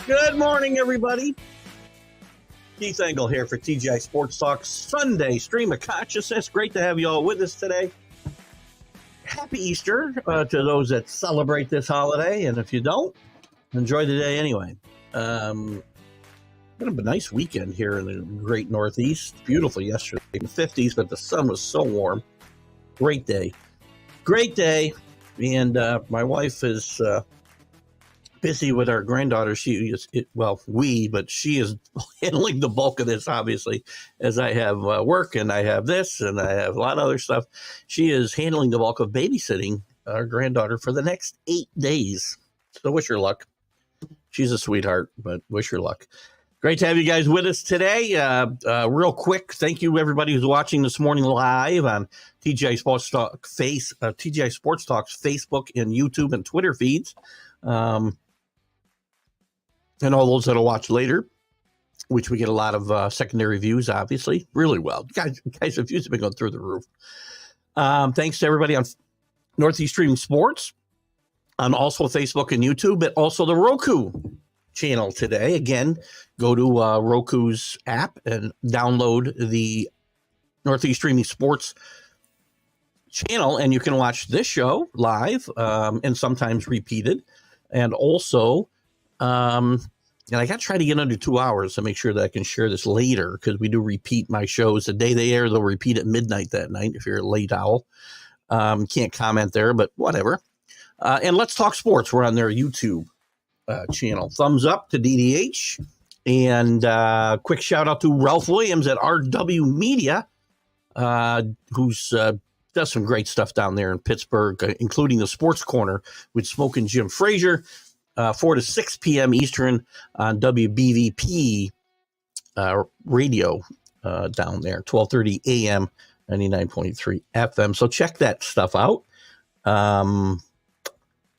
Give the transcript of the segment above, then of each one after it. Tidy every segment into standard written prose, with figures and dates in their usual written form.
Good morning, everybody. Keith Engle here for TGI Sports Talk Sunday Stream of Consciousness. Great to have you all with us today. Happy Easter to those that celebrate this holiday, and if you don't, enjoy the day anyway. Been a nice weekend here in the great Northeast. Beautiful yesterday in the 50s, but the sun was so warm. Great day. And my wife is busy with our granddaughter. She is, but she is handling the bulk of this, obviously, as I have work and I have this and I have a lot of other stuff. She is handling the bulk of babysitting our granddaughter for the next 8 days. So wish her luck. She's a sweetheart, but wish her luck. Great to have you guys with us today. Real quick, thank you everybody who's watching this morning live on TGI Sports Talk TGI Sports Talk's Facebook and YouTube and Twitter feeds. And all those that'll watch later, which we get a lot of secondary views, obviously, really well. Guys, the views have been going through the roof. Thanks to everybody on Northeast Streaming Sports, on also Facebook and YouTube, but also the Roku channel today. Again, go to Roku's app and download the Northeast Streaming Sports channel, and you can watch this show live and sometimes repeated. And also, and I got to try to get under 2 hours to make sure that I can share this later, because we do repeat my shows. The day they air, they'll repeat at midnight that night if you're a late owl. Can't comment there, but whatever. And Let's Talk Sports. We're on their YouTube channel. Thumbs up to DDH. And quick shout out to Ralph Williams at RW Media, who's does some great stuff down there in Pittsburgh, including the Sports Corner with Smokin' Jim Frazier, 4 to 6 p.m. Eastern on WBVP radio down there, 12:30 a.m., 99.3 FM. So check that stuff out. And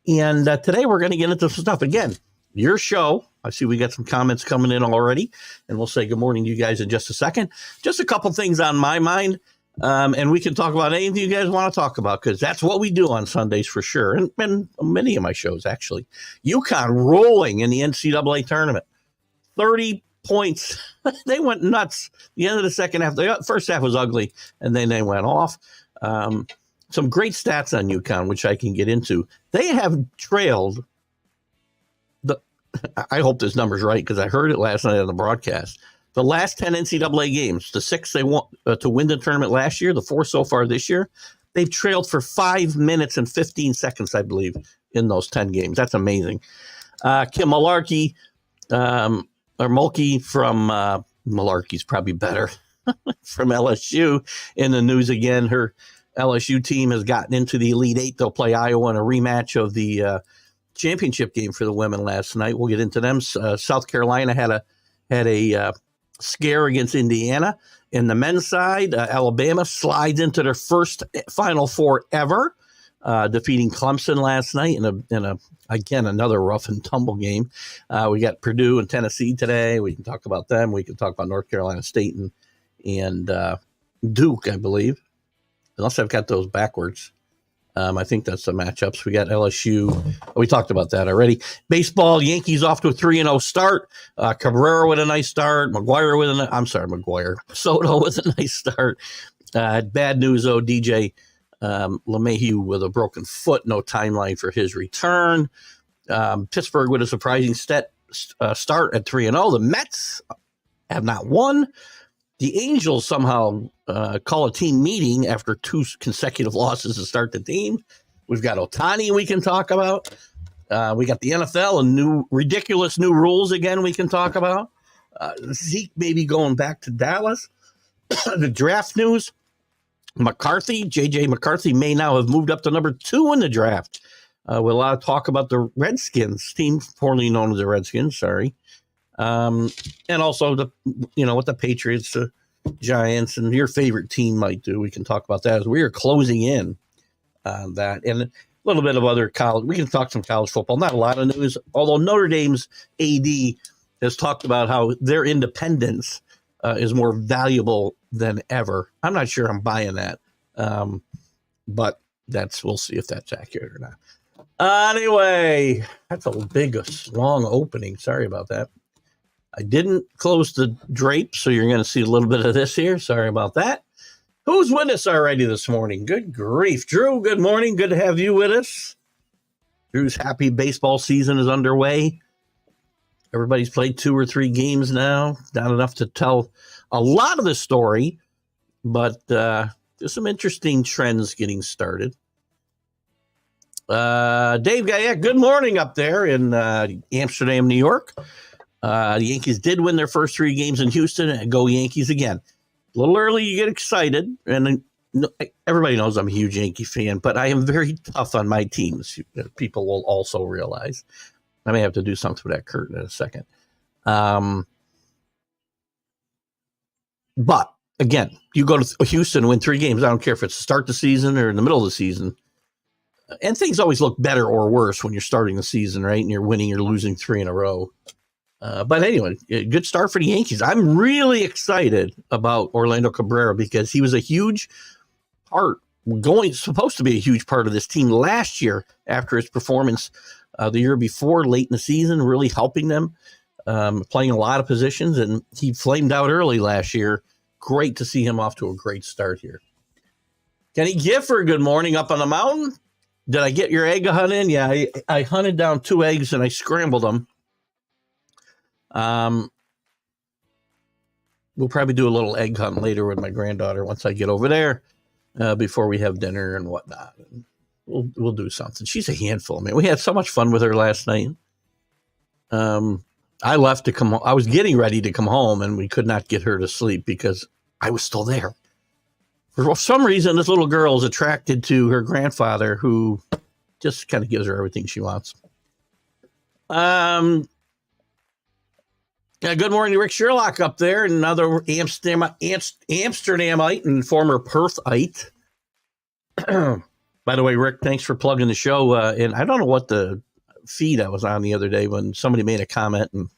today we're going to get into some stuff. Again, your show. I see we got some comments coming in already, and we'll say good morning to you guys in just a second. Just a couple things on my mind. And we can talk about anything you guys want to talk about, because that's what we do on Sundays for sure. And many of my shows, actually. UConn rolling in the NCAA tournament. 30 points. They went nuts. The end of the second half, the first half was ugly, and then they went off. Some great stats on UConn, which I can get into. They have trailed I hope this number's right, because I heard it last night on the broadcast. The last 10 NCAA games, the 6 they won to win the tournament last year, the 4 so far this year, they've trailed for 5 minutes and 15 seconds, I believe, in those 10 games. That's amazing. Kim Mullarkey, or Mulkey from Mullarkey's probably better, from LSU in the news again. Her LSU team has gotten into the Elite Eight. They'll play Iowa in a rematch of the championship game for the women last night. We'll get into them. South Carolina had a scare against Indiana. In the men's side, Alabama slides into their first Final Four ever, defeating Clemson last night in again another rough and tumble game. We got Purdue and Tennessee today. We can talk about them. We can talk about North Carolina State and Duke, I believe, unless I've got those backwards. I think that's the matchups. We got LSU. We talked about that already. Baseball, Yankees off to a 3-0 start. Cabrera with a nice start. Soto with a nice start. Bad news, though. DJ LeMahieu with a broken foot. No timeline for his return. Pittsburgh with a surprising start at 3-0. The Mets have not won. The Angels somehow call a team meeting after 2 consecutive losses to start the team. We've got Ohtani we can talk about. We got the NFL and ridiculous new rules again we can talk about. Zeke maybe going back to Dallas. The draft news. J.J. McCarthy may now have moved up to number 2 in the draft. With a lot of talk about the Redskins, team formerly known as the Redskins, sorry. And also what the Patriots, the Giants, and your favorite team might do. We can talk about that as we are closing in on that, and a little bit of other college. We can talk some college football. Not a lot of news, although Notre Dame's AD has talked about how their independence is more valuable than ever. I'm not sure I'm buying that, but we'll see if that's accurate or not. Anyway, that's a big, long opening. Sorry about that. I didn't close the drape, so you're going to see a little bit of this here. Sorry about that. Who's with us already this morning? Good grief. Drew, good morning. Good to have you with us. Drew's happy baseball season is underway. Everybody's played 2 or 3 games now. Not enough to tell a lot of the story, but there's some interesting trends getting started. Dave Guyette, good morning up there in Amsterdam, New York. The Yankees did win their first 3 games in Houston, and go Yankees again. A little early, you get excited, and everybody knows I'm a huge Yankee fan, but I am very tough on my teams. People will also realize. I may have to do something with that curtain in a second. But again, you go to Houston and win 3 games. I don't care if it's start the season or in the middle of the season. And things always look better or worse when you're starting the season, right? And you're winning or losing 3 in a row. But anyway, good start for the Yankees. I'm really excited about Orlando Cabrera because he was a huge part, supposed to be a huge part of this team last year after his performance the year before, late in the season, really helping them, playing a lot of positions. And he flamed out early last year. Great to see him off to a great start here. Kenny Gifford, good morning up on the mountain. Did I get your egg hunt in? Yeah, I hunted down 2 eggs and I scrambled them. We'll probably do a little egg hunt later with my granddaughter once I get over there before we have dinner and whatnot. And we'll do something. She's a handful, man. We had so much fun with her last night. I left to come home. I was getting ready to come home, and we could not get her to sleep because I was still there. For some reason, this little girl is attracted to her grandfather, who just kind of gives her everything she wants. Yeah, good morning to Rick Sherlock up there, another Amsterdamite and former Perthite. By the way, Rick, thanks for plugging the show. And I don't know what the feed I was on the other day when somebody made a comment, and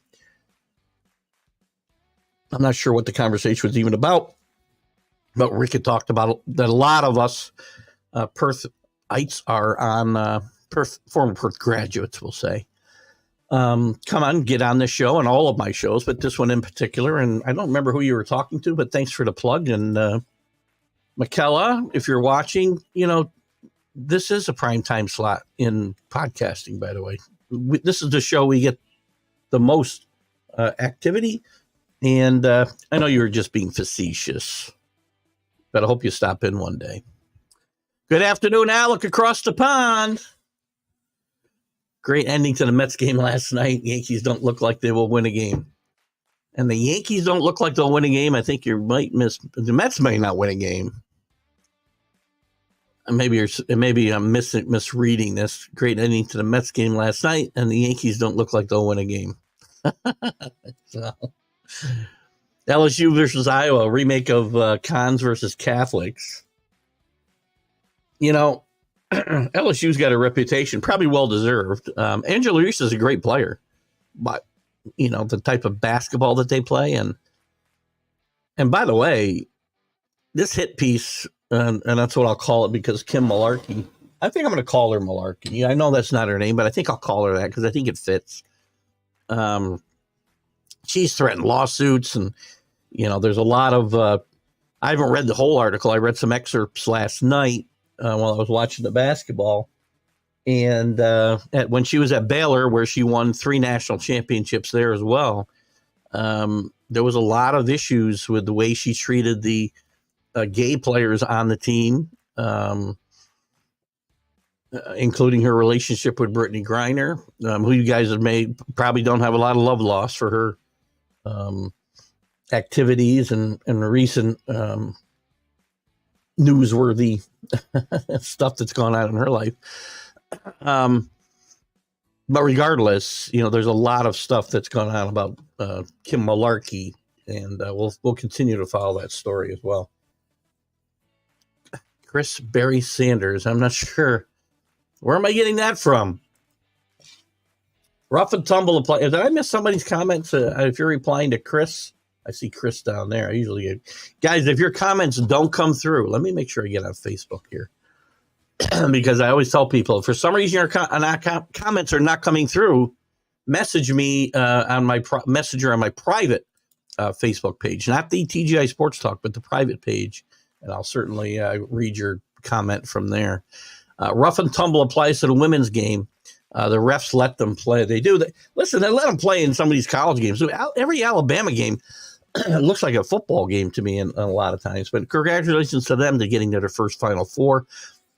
I'm not sure what the conversation was even about. But Rick had talked about that a lot of us Perthites are on former Perth graduates, we'll say. Come on, get on this show and all of my shows, but this one in particular. And I don't remember who you were talking to, but thanks for the plug. And Michaela, if you're watching, this is a prime time slot in podcasting, by the way. This is the show we get the most activity. And I know you were just being facetious, but I hope you stop in one day. Good afternoon, Alec, across the pond. Great ending to the Mets game last night. Yankees don't look like they will win a game. And the Yankees don't look like they'll win a game. I think you might miss. The Mets may not win a game. Maybe I'm misreading this. Great ending to the Mets game last night, and the Yankees don't look like they'll win a game. So, LSU versus Iowa, remake of Cons versus Catholics. LSU's got a reputation, probably well-deserved. Angela Reese is a great player, but, the type of basketball that they play. And by the way, this hit piece, and that's what I'll call it because Kim Malarkey, I think I'm going to call her Malarkey. I know that's not her name, but I think I'll call her that because I think it fits. She's threatened lawsuits, and, there's a lot of I haven't read the whole article. I read some excerpts last night while I was watching the basketball. And when she was at Baylor, where she won 3 national championships there as well, there was a lot of issues with the way she treated the gay players on the team, including her relationship with Brittany Griner, who you guys have probably don't have a lot of love lost for her activities and recent newsworthy stuff that's gone on in her life. But regardless, there's a lot of stuff that's gone on about Kim Malarkey, and we'll continue to follow that story as well. Chris Barry Sanders, I'm not sure. Where am I getting that from? Rough and tumble. Did I miss somebody's comments? If you're replying to Chris, I see Chris down there. I usually get, guys, if your comments don't come through, let me make sure I get on Facebook here. because I always tell people, if for some reason your comments are not coming through, message me on my messenger on my private Facebook page, not the TGI Sports Talk, but the private page, and I'll certainly read your comment from there. Rough and tumble applies to the women's game. The refs let them play. They do. Listen, they let them play in some of these college games. Every Alabama game looks like a football game to me in a lot of times. But congratulations to them to getting to their first Final Four.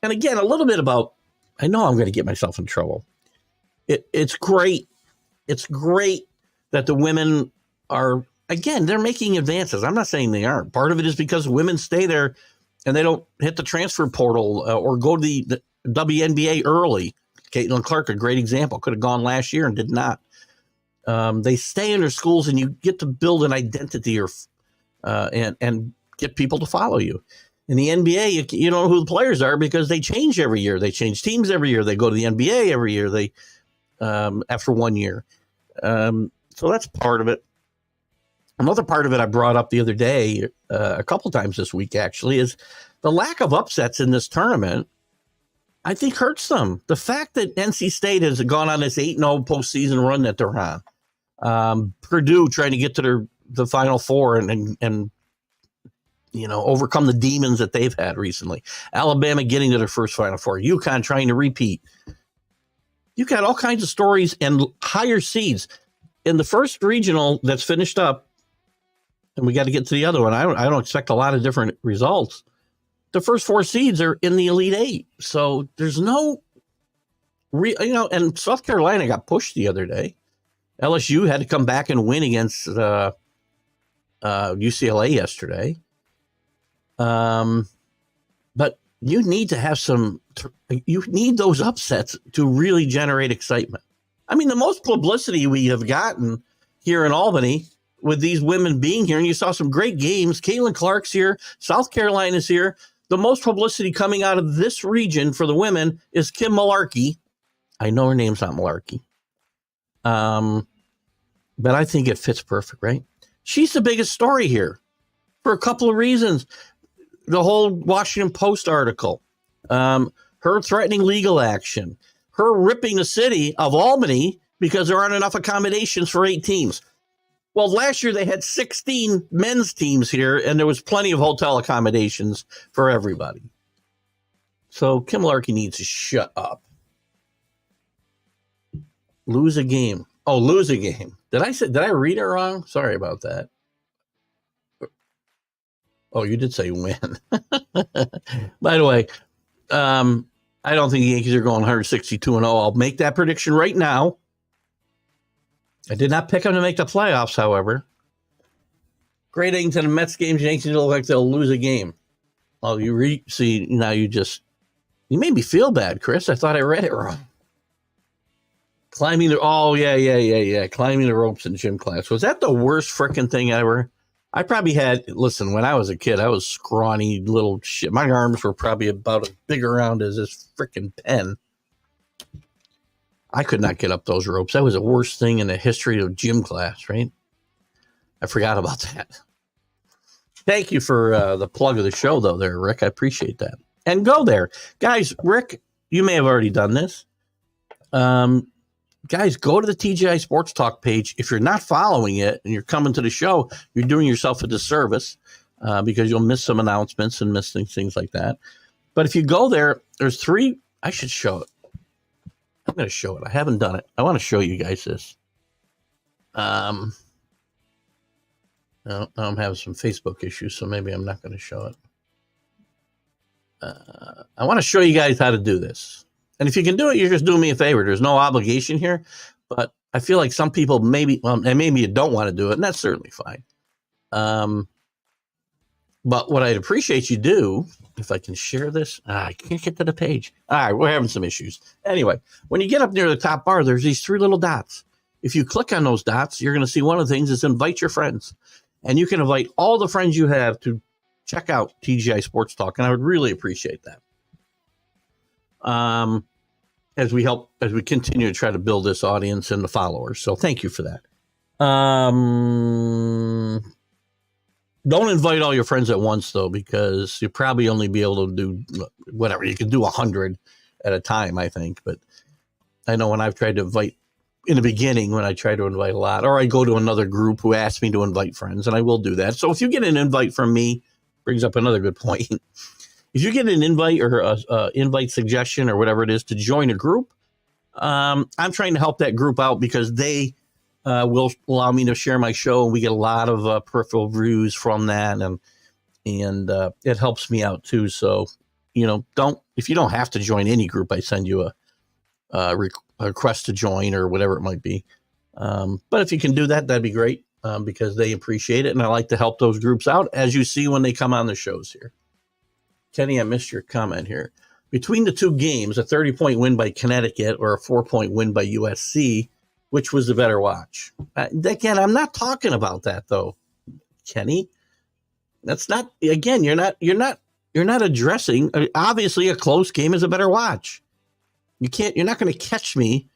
And again, a little bit about, I know I'm going to get myself in trouble. It's great. It's great that the women are, again, they're making advances. I'm not saying they aren't. Part of it is because women stay there and they don't hit the transfer portal or go to the WNBA early. Caitlin Clark, a great example, could have gone last year and did not. They stay in their schools and you get to build an identity and get people to follow you. In the NBA, you know who the players are because they change every year. They change teams every year. They go to the NBA every year. They after 1 year. So that's part of it. Another part of it I brought up the other day, a couple times this week actually, is the lack of upsets in this tournament. I think hurts them. The fact that NC State has gone on this 8-0 postseason run that they're on, Purdue trying to get to the Final Four and overcome the demons that they've had recently. Alabama getting to their first Final Four. UConn trying to repeat. You've got all kinds of stories and higher seeds. In the first regional that's finished up, and we got to get to the other one, I don't expect a lot of different results. The first 4 seeds are in the Elite Eight. So there's no, and South Carolina got pushed the other day. LSU had to come back and win against UCLA yesterday. But you need to have you need those upsets to really generate excitement. I mean, the most publicity we have gotten here in Albany with these women being here, and you saw some great games. Caitlin Clark's here. South Carolina's here. The most publicity coming out of this region for the women is Kim Malarkey. I know her name's not Malarkey. But I think it fits perfect, right? She's the biggest story here for a couple of reasons. The whole Washington Post article, her threatening legal action, her ripping the city of Albany because there aren't enough accommodations for 8 teams. Well, last year they had 16 men's teams here, and there was plenty of hotel accommodations for everybody. So Kim Larkey needs to shut up. Lose a game. Oh, lose a game. Did I read it wrong? Sorry about that. Oh, you did say win. By the way, I don't think the Yankees are going 162-0. I'll make that prediction right now. I did not pick them to make the playoffs, however. Great innings in the Mets games. Yankees look like they'll lose a game. Oh, you made me feel bad, Chris. I thought I read it wrong. Climbing the ropes in gym class. Was that the worst freaking thing ever? I probably listen, when I was a kid, I was scrawny little shit. My arms were probably about as big around as this freaking pen. I could not get up those ropes. That was the worst thing in the history of gym class, right? I forgot about that. Thank you for the plug of the show, though, there, Rick. I appreciate that. And go there. Guys, Rick, you may have already done this. Guys, go to the TGI Sports Talk page. If you're not following it and you're coming to the show, you're doing yourself a disservice because you'll miss some announcements and miss things like that. But if you go there, there's 3. I should show it. I'm going to show it. I haven't done it. I want to show you guys this. No, I'm having some Facebook issues, so maybe I'm not going to show it. I want to show you guys how to do this. And if you can do it, you're just doing me a favor. There's no obligation here, but I feel like some people maybe you don't want to do it, and that's certainly fine. But what I'd appreciate you do, if I can share this, I can't get to the page. All right, we're having some issues. Anyway, when you get up near the top bar, there's these 3 little dots. If you click on those dots, you're going to see one of the things is invite your friends. And you can invite all the friends you have to check out TGI Sports Talk, and I would really appreciate that. As we continue to try to build this audience and the followers. So thank you for that. Don't invite all your friends at once, though, because you'll probably only be able to do whatever. You can do 100 at a time, I think. But I know when I've tried to invite in the beginning, when I try to invite a lot, or I go to another group who asks me to invite friends, and I will do that. So if you get an invite from me, brings up another good point. If you get an invite or a invite suggestion or whatever it is to join a group, I'm trying to help that group out because they will allow me to share my show, and we get a lot of peripheral views from that, and it helps me out too. So, if you don't have to join any group, I send you a request to join or whatever it might be. But if you can do that, that'd be great because they appreciate it, and I like to help those groups out, as you see when they come on the shows here. Kenny, I missed your comment here. Between the two games, a 30-point win by Connecticut or a 4-point win by USC, which was the better watch? Again, I'm not talking about that though, Kenny. That's not. Again, you're not addressing. Obviously, a close game is a better watch. You're not going to catch me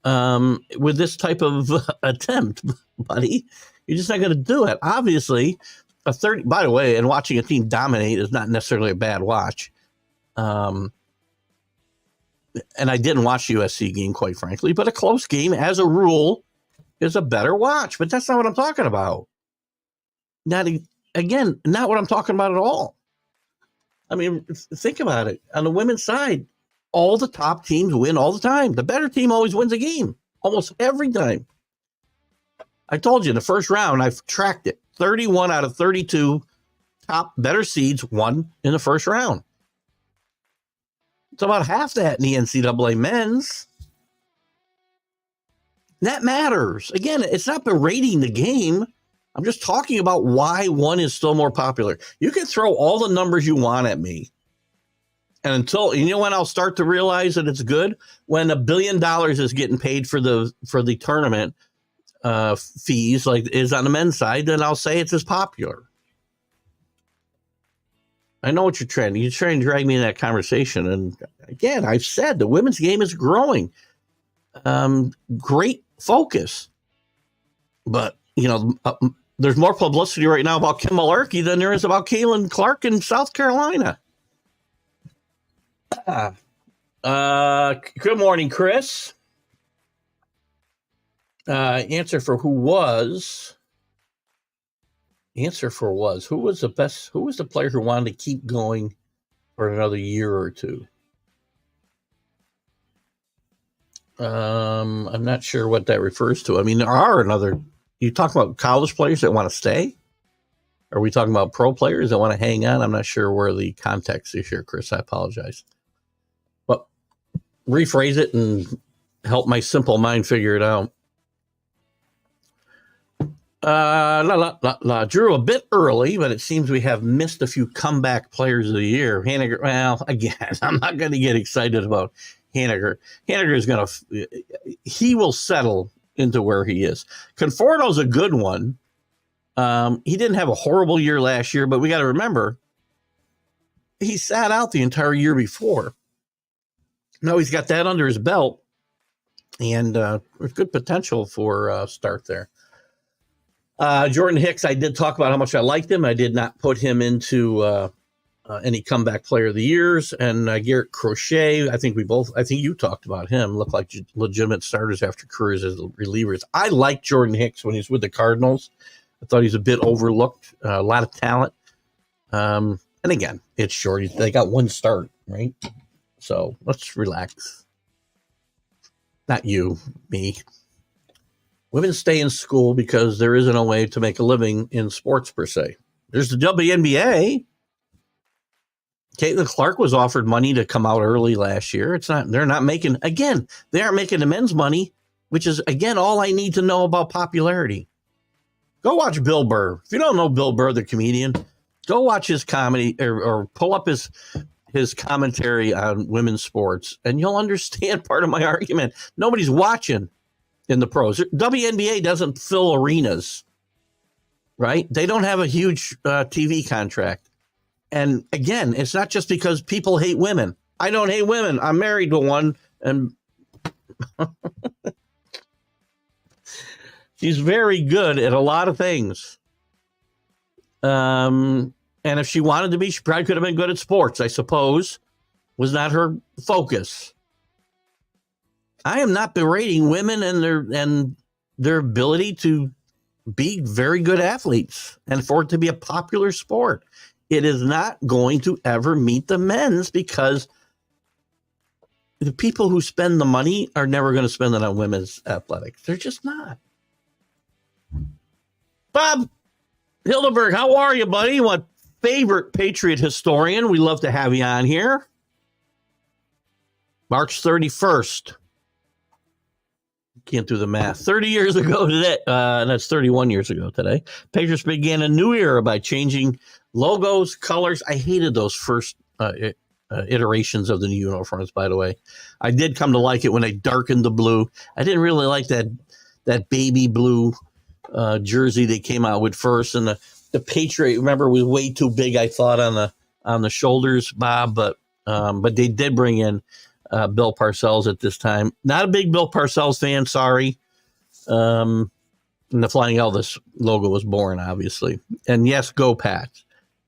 with this type of attempt, buddy. You're just not going to do it. Obviously, a 30. By the way, and watching a team dominate is not necessarily a bad watch. And I didn't watch the USC game, quite frankly, but a close game, as a rule, is a better watch. But that's not what I'm talking about. Not what I'm talking about at all. I mean, think about it. On the women's side, all the top teams win all the time. The better team always wins a game, almost every time. I told you in the first round, I've tracked it. 31 out of 32 top better seeds won in the first round. It's about half that in the NCAA men's. That matters. Again, it's not berating the game. I'm just talking about why one is still more popular. You can throw all the numbers you want at me. And when I'll start to realize that it's good? When $1 billion is getting paid for the tournament fees, like is on the men's side, then I'll say it's as popular. I know what you're trying to drag me in that conversation. And again, I've said the women's game is growing. Great focus. But, there's more publicity right now about Kim Mularkey than there is about Caitlin Clark in South Carolina. Good morning, Chris. Answer for was the best? Who was the player who wanted to keep going for another year or two? I'm not sure what that refers to. I mean, you talk about college players that want to stay? Are we talking about pro players that want to hang on? I'm not sure where the context is here, Chris. I apologize. But rephrase it and help my simple mind figure it out. Drew, a bit early, but it seems we have missed a few comeback players of the year. Haniger, well, again, I'm not going to get excited about Haniger. Haniger is he will settle into where he is. Conforto's a good one. He didn't have a horrible year last year, but we got to remember he sat out the entire year before. Now he's got that under his belt, and there's good potential for start there. Jordan Hicks, I did talk about how much I liked him. I did not put him into any comeback player of the years. And Garrett Crochet, I think you talked about him. Looked like legitimate starters after careers as relievers. I like Jordan Hicks when he's with the Cardinals. I thought he's a bit overlooked, a lot of talent. And again, it's short. They got one start, right? So let's relax. Not you, me. Women stay in school because there isn't a way to make a living in sports per se. There's the WNBA. Caitlin Clark was offered money to come out early last year. They're not making, again, they aren't making the men's money, which is, again, all I need to know about popularity. Go watch Bill Burr. If you don't know Bill Burr, the comedian, go watch his comedy or pull up his commentary on women's sports, and you'll understand part of my argument. Nobody's watching in the pros. WNBA doesn't fill arenas, right? They don't have a huge TV contract. And again, it's not just because people hate women. I don't hate women. I'm married to one, and she's very good at a lot of things. And if she wanted to be, she probably could have been good at sports, I suppose. Was not her focus. I am not berating women and their ability to be very good athletes and for it to be a popular sport. It is not going to ever meet the men's because the people who spend the money are never going to spend it on women's athletics. They're just not. Bob Hildeberg, how are you, buddy? What favorite Patriot historian? We love to have you on here. March 31st. Can't do the math. 30 years ago today, that's 31 years ago today, Patriots began a new era by changing logos, colors. I hated those first iterations of the new uniforms, by the way. I did come to like it when they darkened the blue. I didn't really like that baby blue jersey they came out with first. And the Patriot, remember, was way too big, I thought, on the shoulders, Bob. But they did bring in Bill Parcells at this time. Not a big Bill Parcells fan, sorry. And the Flying Elvis logo was born, obviously. And yes, go Pats.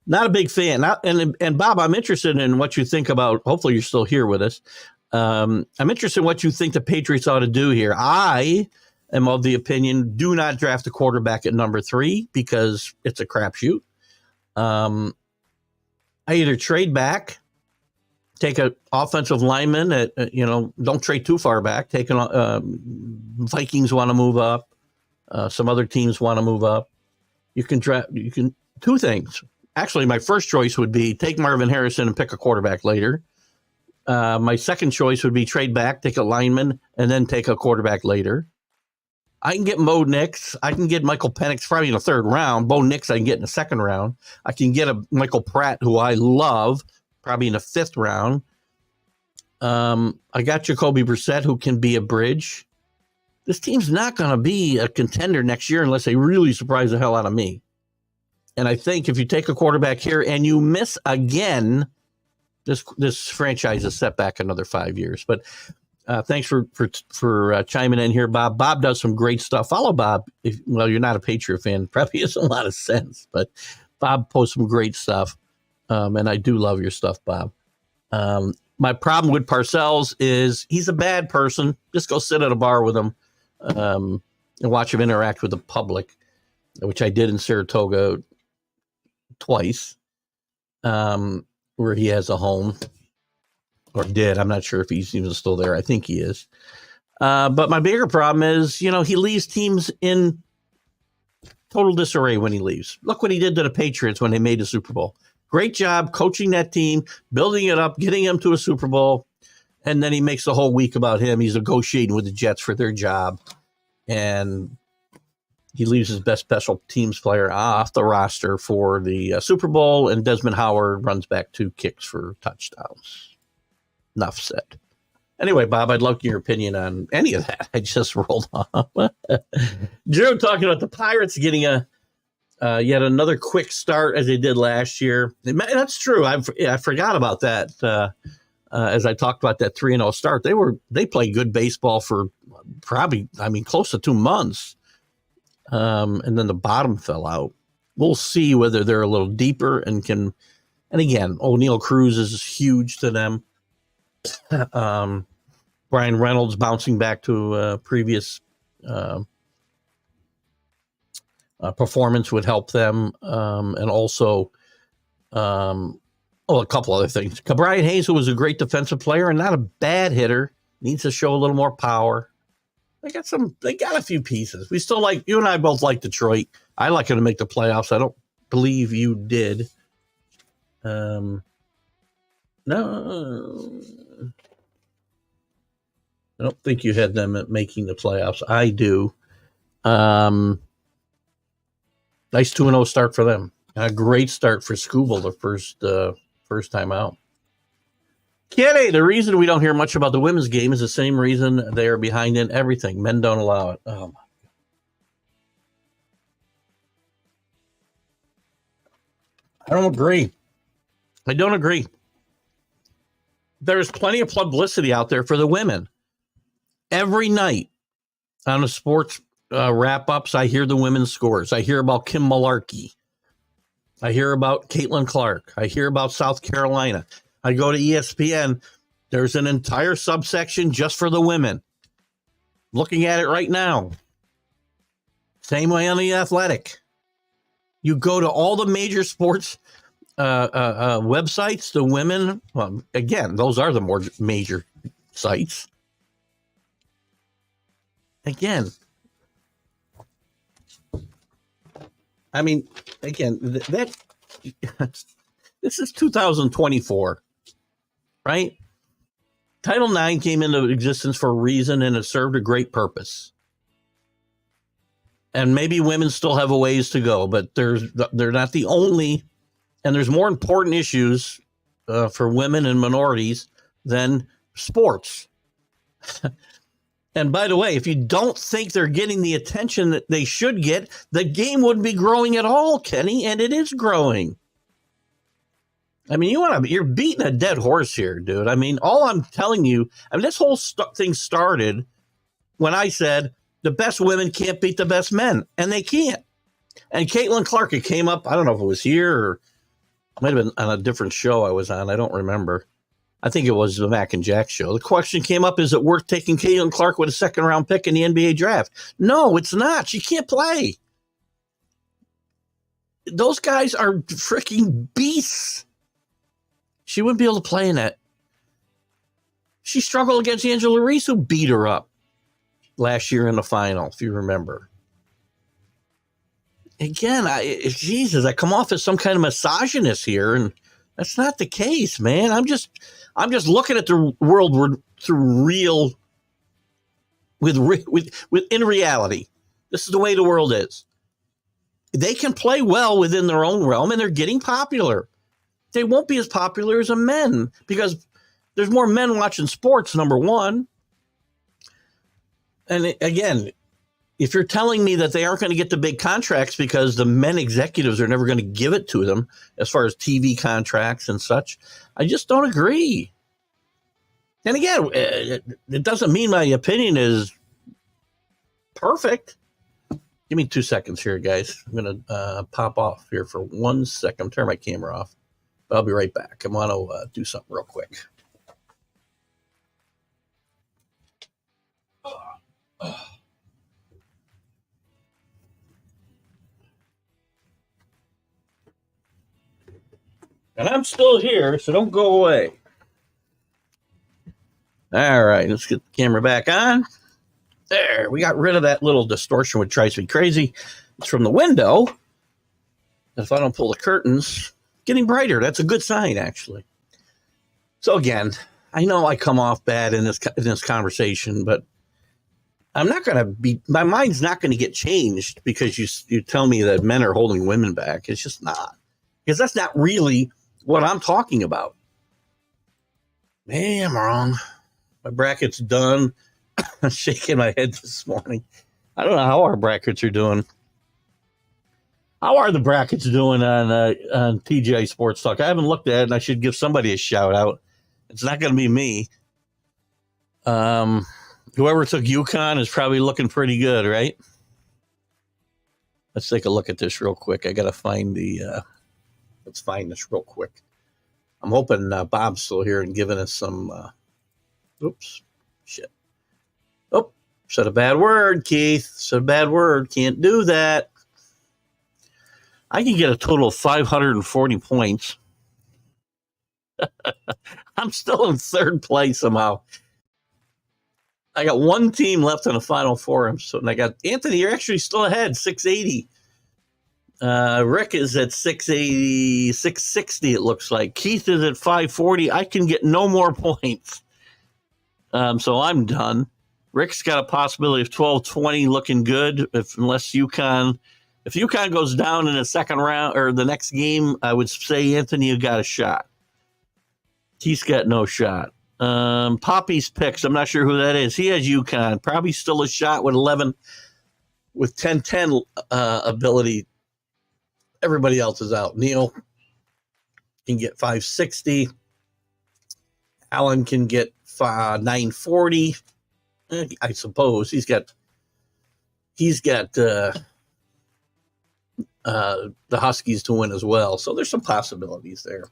Not a big fan. And Bob, I'm interested in what you think about, hopefully you're still here with us. I'm interested in what you think the Patriots ought to do here. I am of the opinion, do not draft a quarterback at number 3 because it's a crapshoot. I either trade back, take an offensive lineman at, don't trade too far back. Vikings want to move up. Some other teams want to move up. You can two things. Actually, my first choice would be take Marvin Harrison and pick a quarterback later. My second choice would be trade back, take a lineman, and then take a quarterback later. I can get Mo Nix. I can get Michael Penix probably in the 3rd round. Bo Nix I can get in the 2nd round. I can get a Michael Pratt, who I love, probably in the 5th round. I got Jacoby Brissett, who can be a bridge. This team's not going to be a contender next year unless they really surprise the hell out of me. And I think if you take a quarterback here and you miss again, this franchise is set back another 5 years. But thanks for chiming in here, Bob. Bob does some great stuff. Follow Bob. You're not a Patriot fan. Probably isn't a lot of sense, but Bob posts some great stuff. And I do love your stuff, Bob. My problem with Parcells is he's a bad person. Just go sit at a bar with him and watch him interact with the public, which I did in Saratoga twice, where he has a home, or did. I'm not sure if he's even still there. I think he is. But my bigger problem is, he leaves teams in total disarray when he leaves. Look what he did to the Patriots when they made the Super Bowl. Great job coaching that team, building it up, getting them to a Super Bowl, and then he makes the whole week about him. He's negotiating with the Jets for their job, and he leaves his best special teams player off the roster for the Super Bowl, and Desmond Howard runs back 2 kicks for touchdowns. Enough said. Anyway, Bob, I'd love your opinion on any of that. I just rolled off. Joe talking about the Pirates getting yet another quick start as they did last year. That's true. I forgot about that. As I talked about that 3-0 start, they played good baseball for probably, close to 2 months. And then the bottom fell out. We'll see whether they're a little deeper and again, O'Neal Cruz is huge to them. Brian Reynolds bouncing back to previous performance would help them. And also, a couple other things. Brian Hayes, who was a great defensive player and not a bad hitter, needs to show a little more power. They got a few pieces. We still you and I both like Detroit. I like them to make the playoffs. I don't believe you did. No, I don't think you had them at making the playoffs. I do. Nice 2-0 start for them. A great start for Scooble the first time out. Kenny, the reason we don't hear much about the women's game is the same reason they are behind in everything. Men don't allow it. Oh, my. I don't agree. There's plenty of publicity out there for the women. Every night on the sports wrap-ups, I hear the women's scores. I hear about Kim Malarkey. I hear about Caitlin Clark. I hear about South Carolina. I go to ESPN. There's an entire subsection just for the women. Looking at it right now. Same way on the Athletic. You go to all the major sports websites, the women, well, again, those are the more major sites. Again, I mean, again, that this is 2024, right? Title IX came into existence for a reason, and it served a great purpose. And maybe women still have a ways to go, but they're not the only, and there's more important issues for women and minorities than sports. And by the way, if you don't think they're getting the attention that they should get, the game wouldn't be growing at all, Kenny, and it is growing. I mean, you're beating a dead horse here, dude. I mean, all I'm telling you, this whole thing started when I said the best women can't beat the best men, and they can't. And Caitlin Clark, it came up, I don't know if it was here or it might have been on a different show I was on. I don't remember. I think it was the Mac and Jack show. The question came up, is it worth taking Caitlin Clark with a second-round pick in the NBA draft? No, it's not. She can't play. Those guys are freaking beasts. She wouldn't be able to play in that. She struggled against Angela Reese, who beat her up last year in the final, if you remember. Again, Jesus, I come off as some kind of misogynist here, and that's not the case, man. I'm just looking at the world through real, in reality. This is the way the world is. They can play well within their own realm, and they're getting popular. They won't be as popular as the men because there's more men watching sports, number one. And again, if you're telling me that they aren't going to get the big contracts because the men executives are never going to give it to them as far as TV contracts and such, I just don't agree. And again, it doesn't mean my opinion is perfect. Give me 2 seconds here, guys. I'm going to pop off here for 1 second. Turn my camera off. I'll be right back. I want to do something real quick. And I'm still here, so don't go away. All right, let's get the camera back on. There, we got rid of that little distortion, which drives me crazy. It's from the window. If I don't pull the curtains, getting brighter. That's a good sign, actually. So again, I know I come off bad in this conversation, but I'm not going to be. My mind's not going to get changed because you tell me that men are holding women back. It's just not, because that's not really what I'm talking about. Maybe I'm wrong. My bracket's done. I'm shaking my head this morning. I don't know how our brackets are doing. How are the brackets doing on TGI Sports Talk? I haven't looked at it, and I should give somebody a shout out. It's not going to be me. Whoever took UConn is probably looking pretty good, right? Let's take a look at this real quick. I got to find let's find this real quick. I'm hoping Bob's still here and giving us some, oops, shit. Oh, said a bad word, Keith. Said a bad word. Can't do that. I can get a total of 540 points. I'm still in third place somehow. I got one team left in the Final Four. And I got Anthony, you're actually still ahead, 680. Rick is at 680, 660, it looks like. Keith is at 540. I can get no more points. So I'm done. Rick's got a possibility of 1220 looking good, unless UConn. If UConn goes down in the second round or the next game, I would say, Anthony, you got a shot. He's got no shot. Poppy's picks, I'm not sure who that is. He has UConn. Probably still a shot with 11, with 10-10 ability. Everybody else is out. Neil can get 560. Allen can get 940. I suppose he's got the Huskies to win as well. So there's some possibilities there.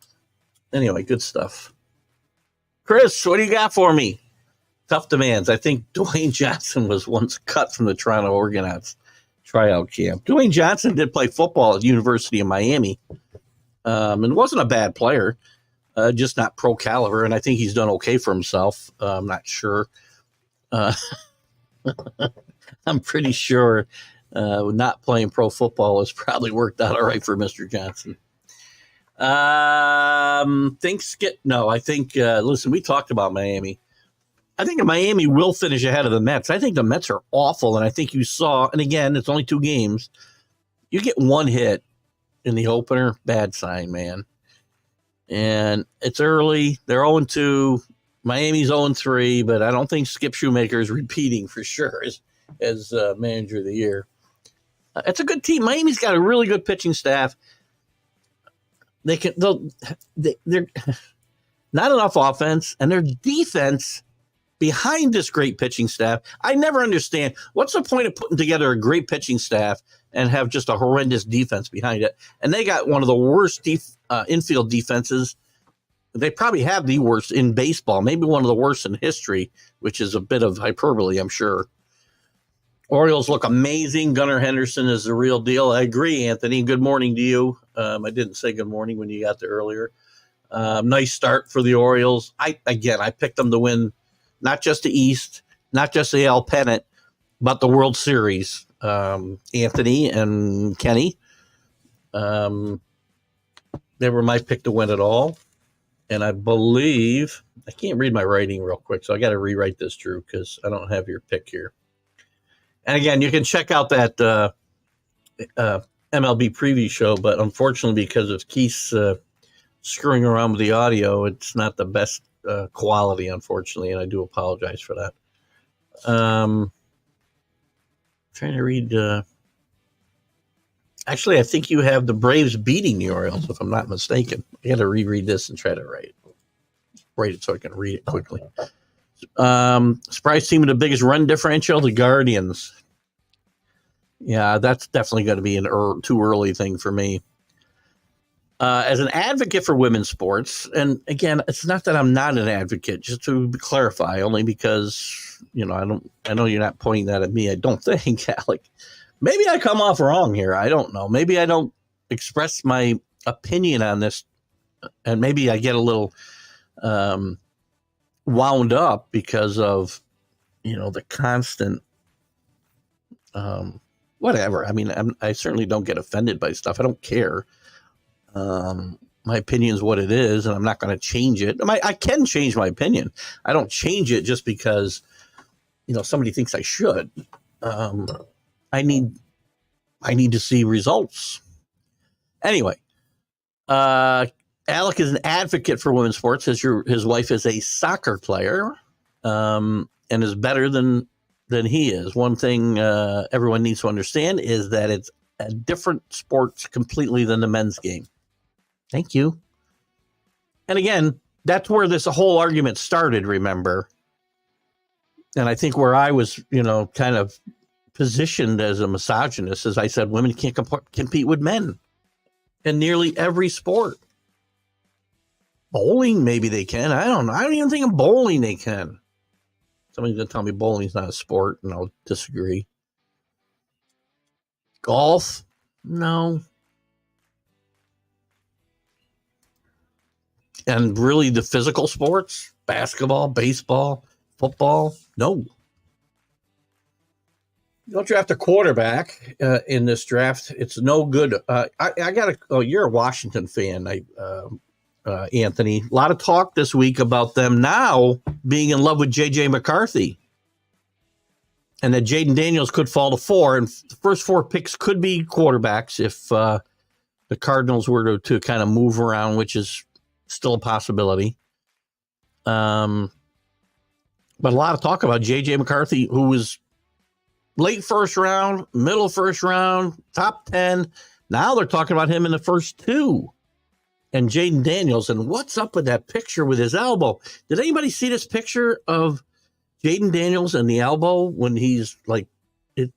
Anyway, good stuff. Chris, what do you got for me? Tough demands. I think Dwayne Johnson was once cut from the Toronto Argonauts tryout camp. Dwayne Johnson did play football at the University of Miami and wasn't a bad player, just not pro caliber. And I think he's done okay for himself. I'm not sure. I'm pretty sure not playing pro football has probably worked out all right for Mr. Johnson. Listen, we talked about Miami. I think Miami will finish ahead of the Mets. I think the Mets are awful, and I think you saw, and again, it's only 2 games. You get 1 hit in the opener, bad sign, man. And it's early. They're 0-2. Miami's 0-3, but I don't think Skip Shoemaker is repeating for sure as manager of the year. It's a good team. Miami's got a really good pitching staff. They're not enough offense, and their defense behind this great pitching staff. I never understand what's the point of putting together a great pitching staff and have just a horrendous defense behind it. And they got one of the worst infield defenses. They probably have the worst in baseball, maybe one of the worst in history, which is a bit of hyperbole, I'm sure. Orioles look amazing. Gunnar Henderson is the real deal. I agree, Anthony. Good morning to you. I didn't say good morning when you got there earlier. Nice start for the Orioles. I picked them to win not just the East, not just the AL pennant, but the World Series. Anthony and Kenny, they were my pick to win it all. And I believe, I can't read my writing real quick, so I got to rewrite this, Drew, because I don't have your pick here. And again, you can check out that MLB preview show, but unfortunately, because of Keith's screwing around with the audio, it's not the best quality, unfortunately, and I do apologize for that. Trying to read. Actually, I think you have the Braves beating the Orioles, if I'm not mistaken. I got to reread this and try to write it so I can read it quickly. Surprise team with the biggest run differential, the Guardians. Yeah, that's definitely going to be too early thing for me. As an advocate for women's sports, and again, it's not that I'm not an advocate, just to clarify, only because, I know you're not pointing that at me, I don't think, Alec. Maybe I come off wrong here. I don't know. Maybe I don't express my opinion on this, and maybe I get a little wound up because of, the constant whatever. I mean, I certainly don't get offended by stuff. I don't care. My opinion is what it is, and I'm not going to change it. I can change my opinion. I don't change it just because, somebody thinks I should. I need to see results. Anyway, Alec is an advocate for women's sports. His wife is a soccer player, and is better than he is. One thing everyone needs to understand is that it's a different sport completely than the men's game. Thank you. And again, that's where this whole argument started, remember? And I think where I was, kind of positioned as a misogynist, as I said, women can't compete with men in nearly every sport. Bowling, maybe they can. I don't know. I don't even think in bowling they can. Somebody's going to tell me bowling's not a sport, and I'll disagree. Golf? No. And really the physical sports? Basketball, baseball, football? No. You don't draft a quarterback in this draft. It's no good. You're a Washington fan, Anthony. A lot of talk this week about them now being in love with J.J. McCarthy. And that Jaden Daniels could fall to 4. And the first 4 picks could be quarterbacks if the Cardinals were to kind of move around, which is still a possibility. But a lot of talk about J.J. McCarthy, who was late first round, middle first round, top 10. Now they're talking about him in the first 2. And Jaden Daniels. And what's up with that picture with his elbow? Did anybody see this picture of Jaden Daniels and the elbow when he's like it?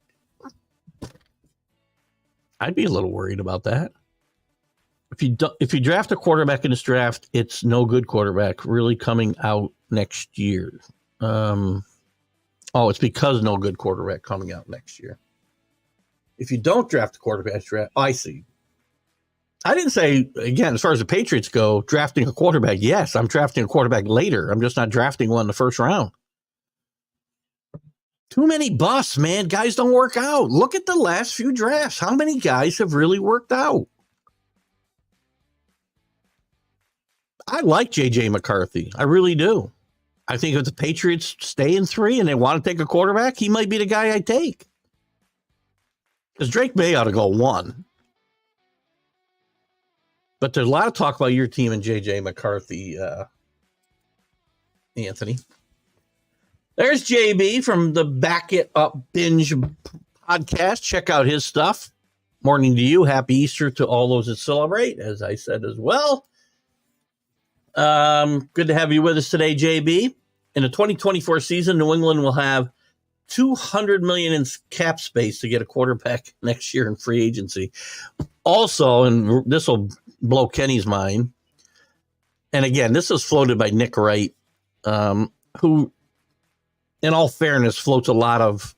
I'd be a little worried about that. If you draft a quarterback in this draft, it's no good quarterback really coming out next year. It's because no good quarterback coming out next year. If you don't draft a quarterback, I see. I didn't say, again, as far as the Patriots go, drafting a quarterback. Yes, I'm drafting a quarterback later. I'm just not drafting one in the first round. Too many busts, man. Guys don't work out. Look at the last few drafts. How many guys have really worked out? I like J.J. McCarthy. I really do. I think if the Patriots stay in 3 and they want to take a quarterback, he might be the guy I take. Because Drake May ought to go 1. But there's a lot of talk about your team and J.J. McCarthy, Anthony. There's JB from the Back It Up Binge podcast. Check out his stuff. Morning to you. Happy Easter to all those that celebrate, as I said as well. Good to have you with us today, JB. In the 2024 season, New England will have $200 million in cap space to get a quarterback next year in free agency. Also, and this will blow Kenny's mind, and again, this is floated by Nick Wright, who, in all fairness, floats a lot of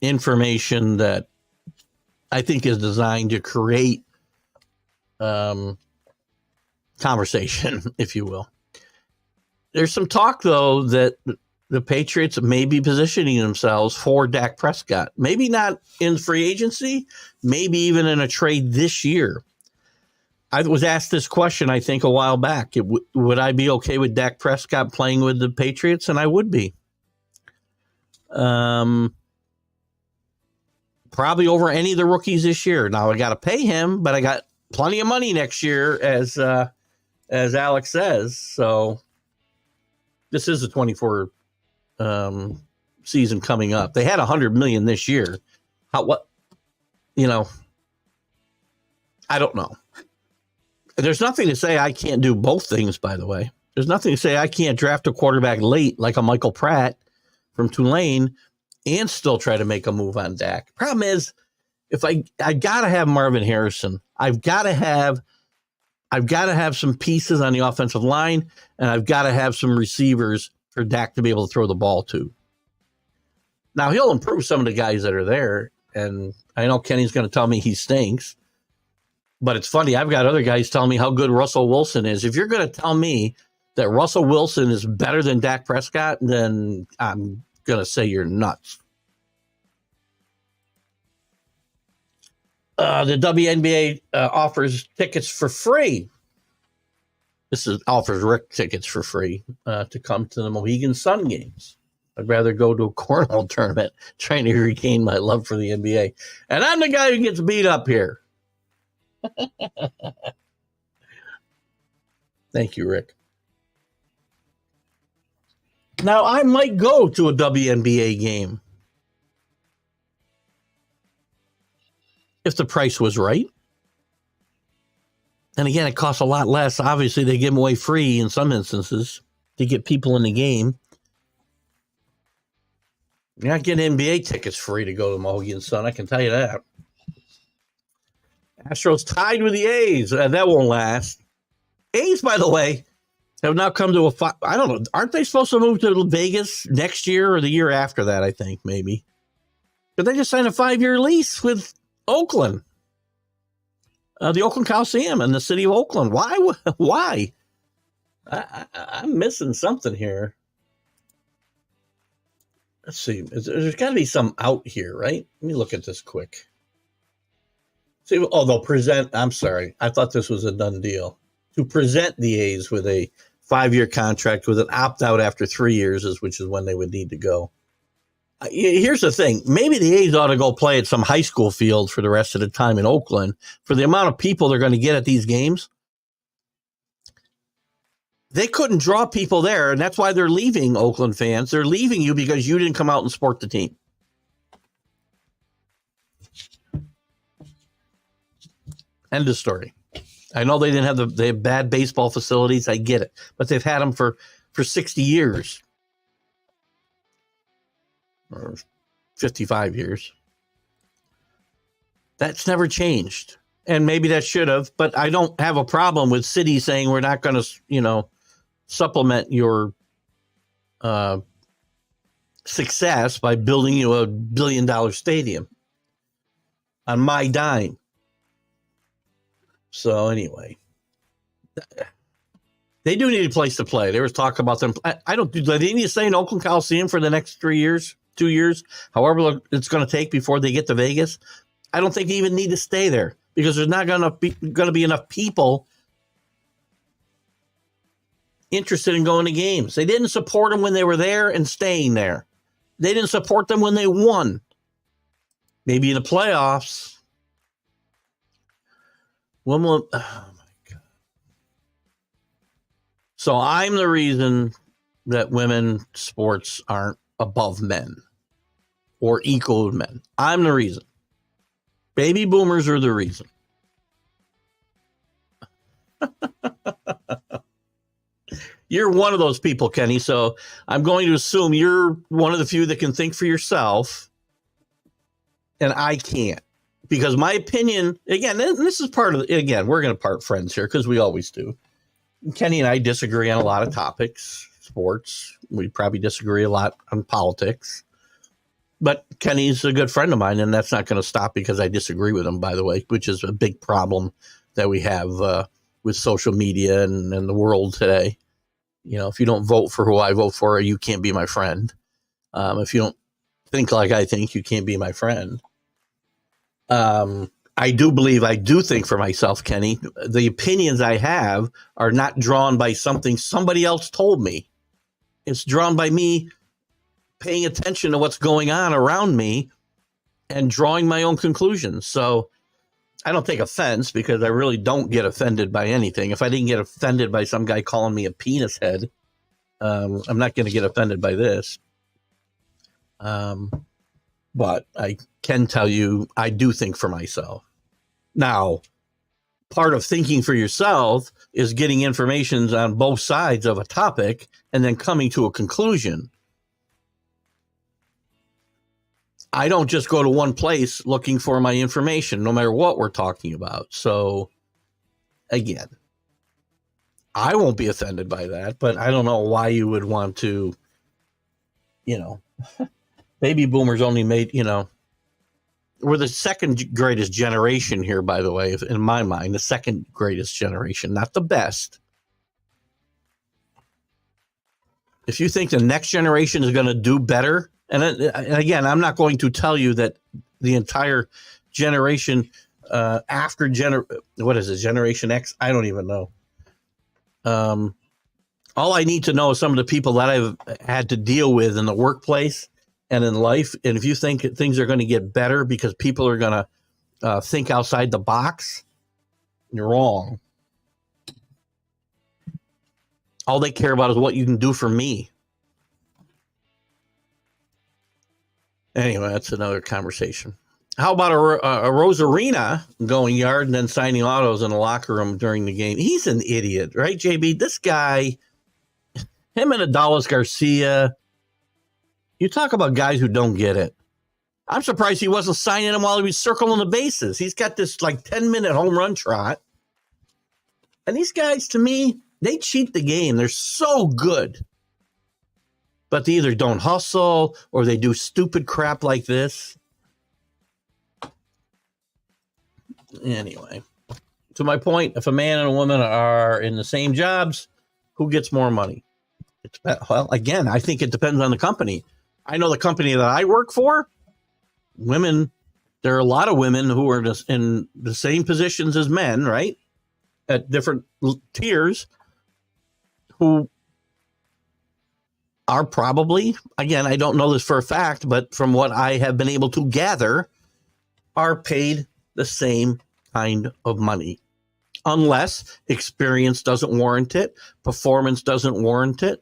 information that I think is designed to create conversation, if you will. There's some talk, though, that the Patriots may be positioning themselves for Dak Prescott. Maybe not in free agency, maybe even in a trade this year. I was asked this question, I think, a while back. Would I be okay with Dak Prescott playing with the Patriots? And I would be. Probably over any of the rookies this year. Now, I got to pay him, but I got plenty of money next year, as Alex says. So this is a 24 season coming up. They had $100 million this year. I don't know. There's nothing to say I can't do both things, by the way. There's nothing to say I can't draft a quarterback late like a Michael Pratt from Tulane and still try to make a move on Dak. Problem is, if I got to have Marvin Harrison. I've got to have some pieces on the offensive line, and I've got to have some receivers for Dak to be able to throw the ball to. Now, he'll improve some of the guys that are there, and I know Kenny's going to tell me he stinks, but it's funny. I've got other guys telling me how good Russell Wilson is. If you're going to tell me that Russell Wilson is better than Dak Prescott, then I'm going to say you're nuts. The WNBA offers tickets for free. Offers Rick tickets for free to come to the Mohegan Sun games. I'd rather go to a cornhole tournament trying to regain my love for the NBA. And I'm the guy who gets beat up here. Thank you, Rick. Now, I might go to a WNBA game if the price was right. And again, it costs a lot less. Obviously, they give them away free in some instances to get people in the game. You're not getting NBA tickets free to go to Mohegan Sun, I can tell you that. Astros tied with the A's. That won't last. A's, by the way, have now come to I don't know. Aren't they supposed to move to Vegas next year or the year after that, I think, maybe? But they just signed a 5-year lease with Oakland. The Oakland Coliseum in the city of Oakland. Why? I'm missing something here. Let's see. There's got to be some out here, right? Let me look at this quick. See, they'll present. I'm sorry. I thought this was a done deal. To present the A's with a 5-year contract with an opt-out after 3 years, which is when they would need to go. Here's the thing. Maybe the A's ought to go play at some high school field for the rest of the time in Oakland. For the amount of people they're going to get at these games, they couldn't draw people there, and that's why they're leaving, Oakland fans. They're leaving you because you didn't come out and support the team. End of story. I know they didn't have they have bad baseball facilities. I get it, but they've had them for 60 years. Or 55 years. That's never changed. And maybe that should have, but I don't have a problem with cities saying we're not going to, supplement your success by building you a $1 billion stadium on my dime. So anyway, they do need a place to play. There was talk about them. I don't do they need to stay in Oakland Coliseum for the next 3 years, 2 years, however it's going to take before they get to Vegas. I don't think they even need to stay there because there's not going to be enough people interested in going to games. They didn't support them when they were there and staying there. They didn't support them when they won. Maybe in the playoffs. Oh my God. So I'm the reason that women's sports aren't above men or equal with men. I'm the reason. Baby boomers are the reason. You're one of those people, Kenny, so I'm going to assume you're one of the few that can think for yourself, and I can't. Because my opinion, again, this is part of, again, we're going to part friends here because we always do. Kenny and I disagree on a lot of topics, sports. We probably disagree a lot on politics. But Kenny's a good friend of mine, and that's not going to stop because I disagree with him, by the way, which is a big problem that we have with social media and the world today. If you don't vote for who I vote for, you can't be my friend. If you don't think like I think, you can't be my friend. I do believe I do think for myself, Kenny. The opinions I have are not drawn by something somebody else told me. It's drawn by me paying attention to what's going on around me and drawing my own conclusions. So I don't take offense because I really don't get offended by anything. If I didn't get offended by some guy calling me a penis head, I'm not going to get offended by this. But I can tell you, I do think for myself. Now, part of thinking for yourself is getting information on both sides of a topic and then coming to a conclusion. I don't just go to one place looking for my information, no matter what we're talking about. So, again, I won't be offended by that, but I don't know why you would want to, baby boomers only made, we're the second greatest generation here, by the way, in my mind, the second greatest generation, not the best. If you think the next generation is going to do better, and again, I'm not going to tell you that the entire generation after Generation X? I don't even know. All I need to know is some of the people that I've had to deal with in the workplace and in life. And if you think things are going to get better because people are going to think outside the box, you're wrong. All they care about is what you can do for me. Anyway, that's another conversation. How about a Rosarina going yard and then signing autos in the locker room during the game? He's an idiot, right, JB? This guy, him and Adolis Garcia, you talk about guys who don't get it. I'm surprised he wasn't signing him while he was circling the bases. He's got this 10-minute home run trot. And these guys, to me, they cheat the game. They're so good. But they either don't hustle or they do stupid crap like this. Anyway, to my point, if a man and a woman are in the same jobs, who gets more money? Well, again, I think it depends on the company. I know the company that I work for, women, there are a lot of women who are just in the same positions as men, right? At different tiers, who are probably, again, I don't know this for a fact, but from what I have been able to gather, are paid the same kind of money. Unless experience doesn't warrant it, performance doesn't warrant it.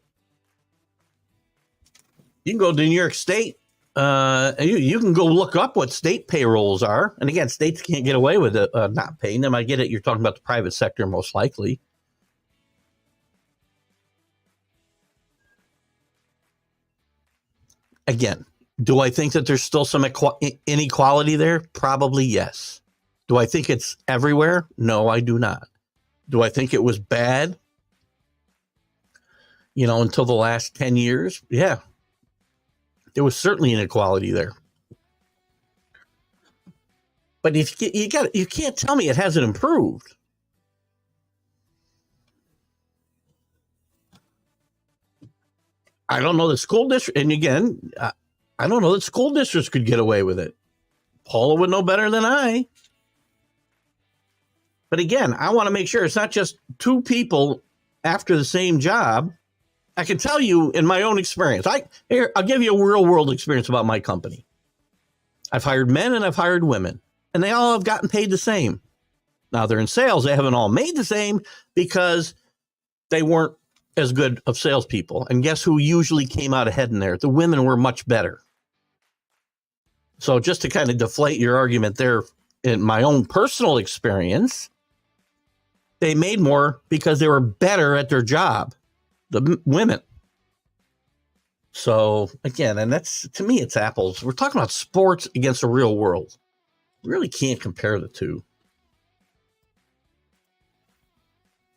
You can go to New York State. You can go look up what state payrolls are. And again, states can't get away with it, not paying them. I get it. You're talking about the private sector most likely. Again, Do I think that there's still some inequality there? Probably yes. Do I think it's everywhere? No, I do not. Do I think it was bad, until the last 10 years? Yeah. There was certainly inequality there. But if you can't tell me it hasn't improved. I don't know the school district, and again, I don't know that school districts could get away with it. Paula would know better than I. But again, I want to make sure it's not just two people after the same job. I can tell you in my own experience. I'll give you a real world experience about my company. I've hired men and I've hired women, and they all have gotten paid the same. Now they're in sales. They haven't all made the same because they weren't as good of salespeople. And guess who usually came out ahead in there? The women were much better. So just to kind of deflate your argument there, in my own personal experience, they made more because they were better at their job, the women. So again, and that's, to me, it's apples. We're talking about sports against the real world. You really can't compare the two.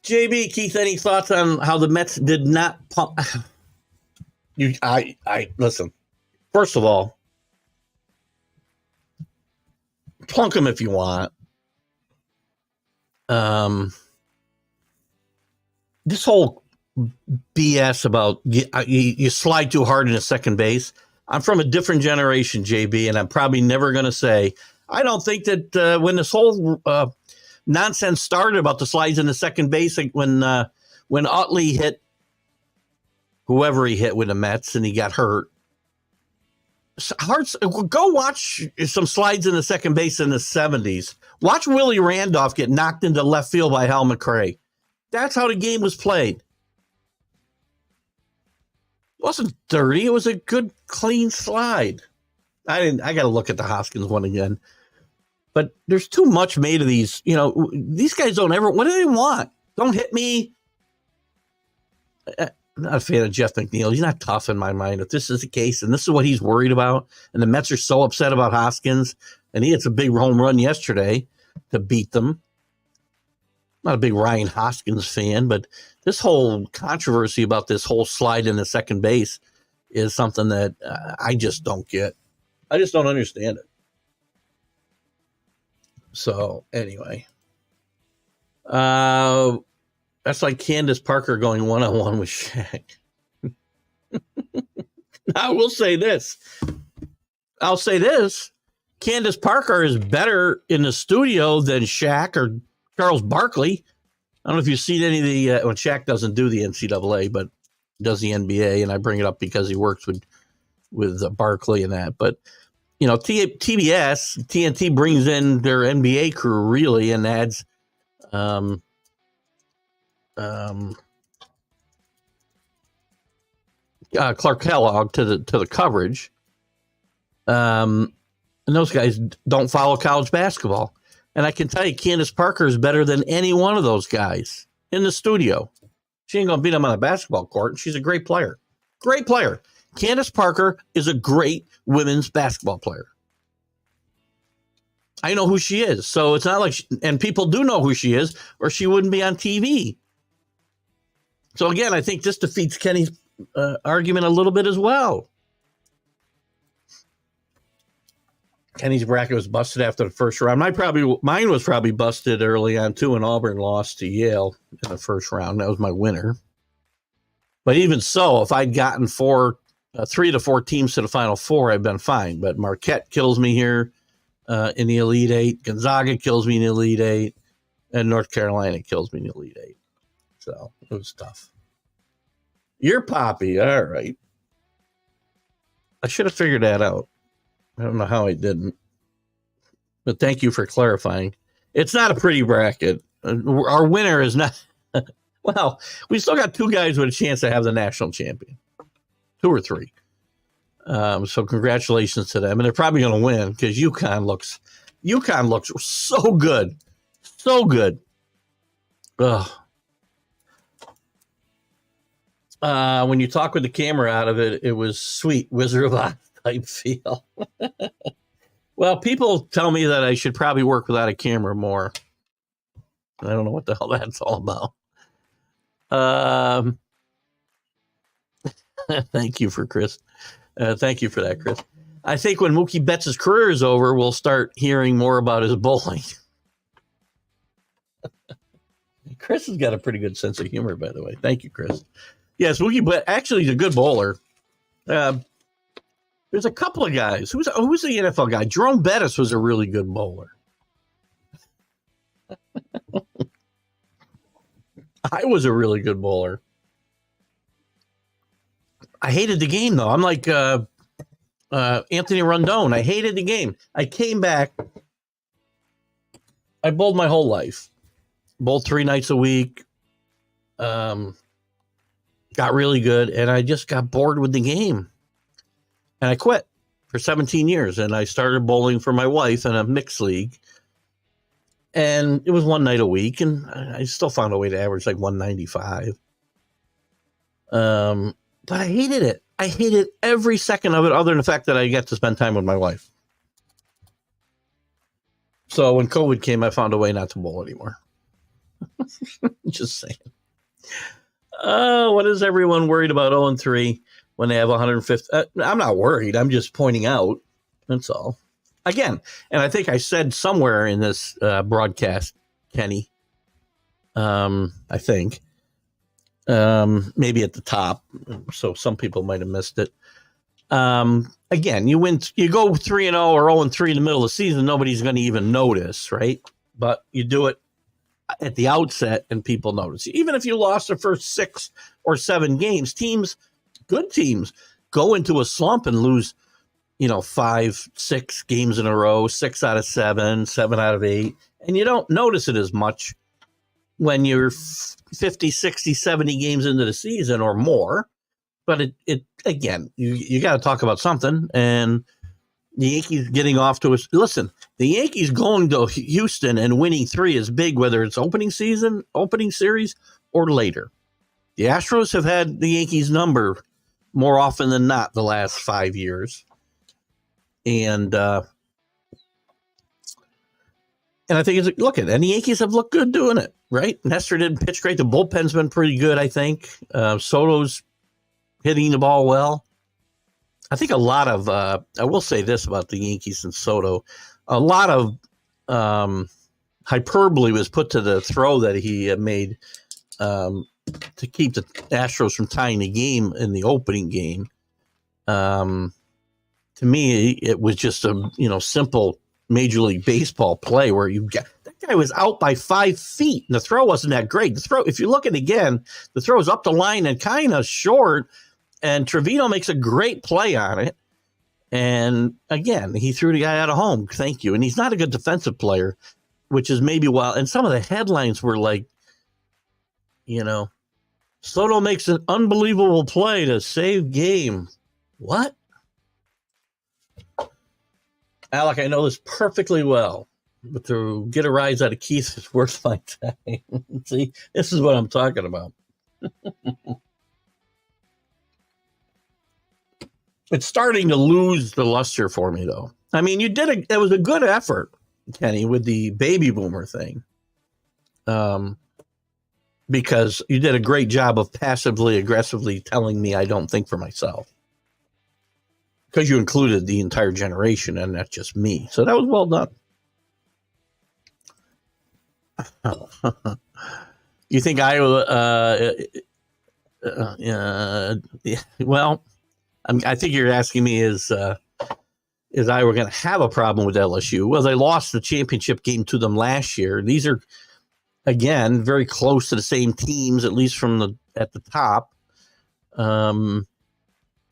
JB, Keith, any thoughts on how the Mets did not pump? Listen. First of all, plunk them if you want. This whole BS about you slide too hard into second base. I'm from a different generation, JB, and I'm probably never going to say, I don't think that when this whole nonsense started about the slides in the second base, when Utley hit whoever he hit with the Mets and he got hurt. Go watch some slides in the second base in the 70s. Watch Willie Randolph get knocked into left field by Hal McRae. That's how the game was played. It wasn't dirty. It was a good, clean slide. I got to look at the Hoskins one again. But there's too much made of these. These guys don't ever. What do they want? Don't hit me. I'm not a fan of Jeff McNeil. He's not tough in my mind. If this is the case, and this is what he's worried about, and the Mets are so upset about Hoskins, and he hits a big home run yesterday to beat them. Not a big Ryan Hoskins fan, but this whole controversy about this whole slide in the second base is something that I just don't get. I just don't understand it. So anyway, that's like Candace Parker going one-on-one with Shaq. I will say this. I'll say this. Candace Parker is better in the studio than Shaq or Charles Barkley. I don't know if you've seen any of the, when Shaq doesn't do the NCAA, but does the NBA, and I bring it up because he works with Barkley and that. But, TNT brings in their NBA crew, really, and adds Clark Kellogg to the coverage. And those guys don't follow college basketball. And I can tell you, Candace Parker is better than any one of those guys in the studio. She ain't going to beat them on a basketball court. And she's a great player. Great player. Candace Parker is a great women's basketball player. I know who she is. So it's not like, and people do know who she is, or she wouldn't be on TV. So again, I think this defeats Kenny's argument a little bit as well. Kenny's bracket was busted after the first round. Mine was probably busted early on too, and Auburn lost to Yale in the first round. That was my winner. But even so, if I'd gotten 3 to 4 teams to the Final Four, I'd been fine. But Marquette kills me here in the Elite Eight. Gonzaga kills me in the Elite Eight. And North Carolina kills me in the Elite Eight. So it was tough. You're Poppy. All right. I should have figured that out. I don't know how I didn't. But thank you for clarifying. It's not a pretty bracket. Our winner is not. Well, we still got 2 guys with a chance to have the national champion. 2 or 3. So congratulations to them. And they're probably going to win because UConn looks so good. So good. Ugh. When you talk with the camera out of it, it was sweet. Wizard of Oz type feel. Well, people tell me that I should probably work without a camera more. I don't know what the hell that's all about. Thank you for Chris. Thank you for that, Chris. I think when Mookie Betts' career is over, we'll start hearing more about his bowling. Chris has got a pretty good sense of humor, by the way. Thank you, Chris. Yes, Mookie Betts actually he's a good bowler. There's a couple of guys. Who's the NFL guy? Jerome Bettis was a really good bowler. I was a really good bowler. I hated the game, though. I'm like Anthony Rondon. I hated the game. I came back. I bowled my whole life. Bowled 3 nights a week. Got really good, and I just got bored with the game. And I quit for 17 years, and I started bowling for my wife in a mixed league. And it was 1 night a week, and I still found a way to average like 195. But I hated it. I hated every second of it, other than the fact that I get to spend time with my wife. So when COVID came, I found a way not to bowl anymore. Just saying. What is everyone worried about 0-3 when they have 150? I'm not worried. I'm just pointing out. That's all. Again, and I think I said somewhere in this broadcast, Kenny, I think, maybe at the top, so some people might have missed it. Again, you go 3-0 or 0-3 in the middle of the season, nobody's going to even notice, right? But you do it at the outset and people notice. Even if you lost the first 6 or 7 games, good teams, go into a slump and lose, 5, 6 games in a row, 6 out of 7, 7 out of 8. And you don't notice it as much when you're 50, 60, 70 games into the season or more. But it again, you got to talk about something. And the Yankees getting off to us. Listen, the Yankees going to Houston and winning 3 is big, whether it's opening series, or later. The Astros have had the Yankees number more often than not the last 5 years. And I think and the Yankees have looked good doing it, right? Nestor didn't pitch great. The bullpen's been pretty good, I think. Soto's hitting the ball well. I think a lot of, I will say this about the Yankees and Soto, a lot of hyperbole was put to the throw that he made to keep the Astros from tying the game in the opening game. To me, it was just a simple Major League Baseball play where that guy was out by 5 feet, and the throw wasn't that great. The throw, if you look at it again, the throw is up the line and kind of short, and Trevino makes a great play on it. And again, he threw the guy out of home. Thank you. And he's not a good defensive player, which is maybe why. And some of the headlines were like, Soto makes an unbelievable play to save game. What? Alec, I know this perfectly well, but to get a rise out of Keith is worth my time. See, this is what I'm talking about. It's starting to lose the luster for me, though. I mean, it was a good effort, Kenny, with the baby boomer thing. Because you did a great job of passively aggressively telling me I don't think for myself. Because you included the entire generation and not just me. So that was well done. You think Iowa, well, I think you're asking me is Iowa going to have a problem with LSU? Well, they lost the championship game to them last year. These are, again, very close to the same teams, at least at the top.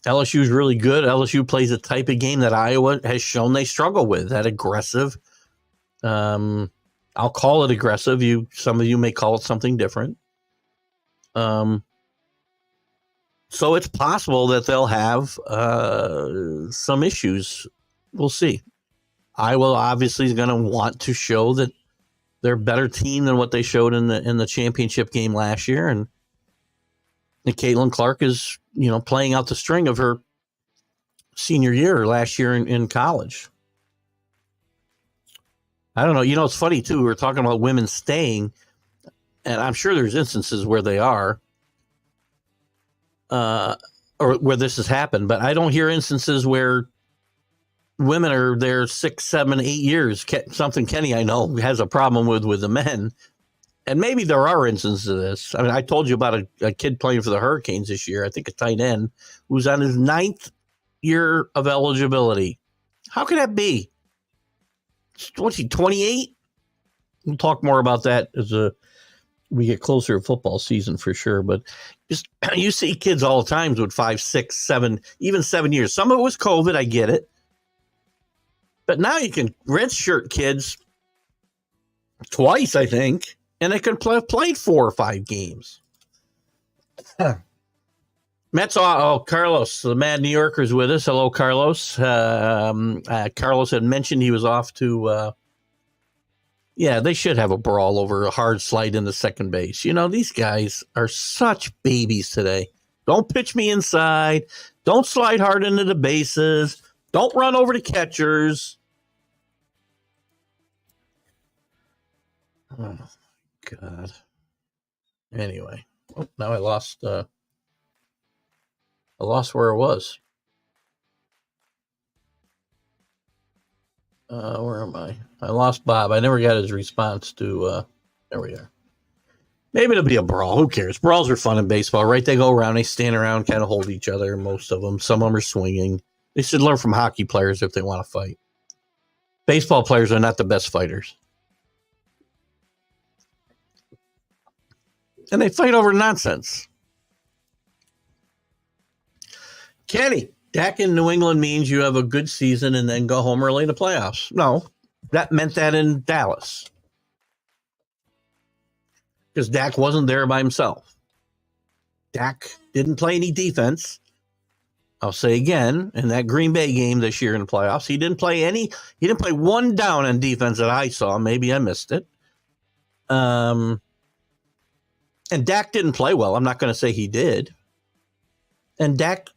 LSU is really good. LSU plays a type of game that Iowa has shown they struggle with, that aggressive. I'll call it aggressive. Some of you may call it something different. So it's possible that they'll have some issues. We'll see. Iowa obviously is going to want to show that they're a better team than what they showed in the championship game last year, and Caitlin Clark is playing out the string of her senior year last year in college. I don't know. It's funny, too. We're talking about women staying, and I'm sure there's instances where they are, or where this has happened, but I don't hear instances where women are there 6, 7, 8 years. Something Kenny, I know, has a problem with the men. And maybe there are instances of this. I mean, I told you about a kid playing for the Hurricanes this year, I think a tight end, who's on his 9th year of eligibility. How could that be? What's he, 28? We'll talk more about that as we get closer to football season for sure. But just you see kids all the time with 5, 6, 7, even 7 years. Some of it was COVID, I get it. But now you can redshirt kids twice, I think, and they could have played 4 or 5 games. Carlos, the Mad New Yorker's with us. Hello, Carlos. Carlos had mentioned he was off to, they should have a brawl over a hard slide into second base. These guys are such babies today. Don't pitch me inside. Don't slide hard into the bases. Don't run over the catchers. Oh, God. Anyway, now I lost where it was. Where am I? I lost Bob. I never got his response to, there we are. Maybe it'll be a brawl. Who cares? Brawls are fun in baseball, right? They go around, they stand around, kind of hold each other, most of them. Some of them are swinging. They should learn from hockey players if they want to fight. Baseball players are not the best fighters. And they fight over nonsense. Kenny, Dak in New England means you have a good season and then go home early in the playoffs. No, that meant that in Dallas. Because Dak wasn't there by himself. Dak didn't play any defense. I'll say again, in that Green Bay game this year in the playoffs, he didn't play one down on defense that I saw. Maybe I missed it. And Dak didn't play well. I'm not going to say he did. And Dak,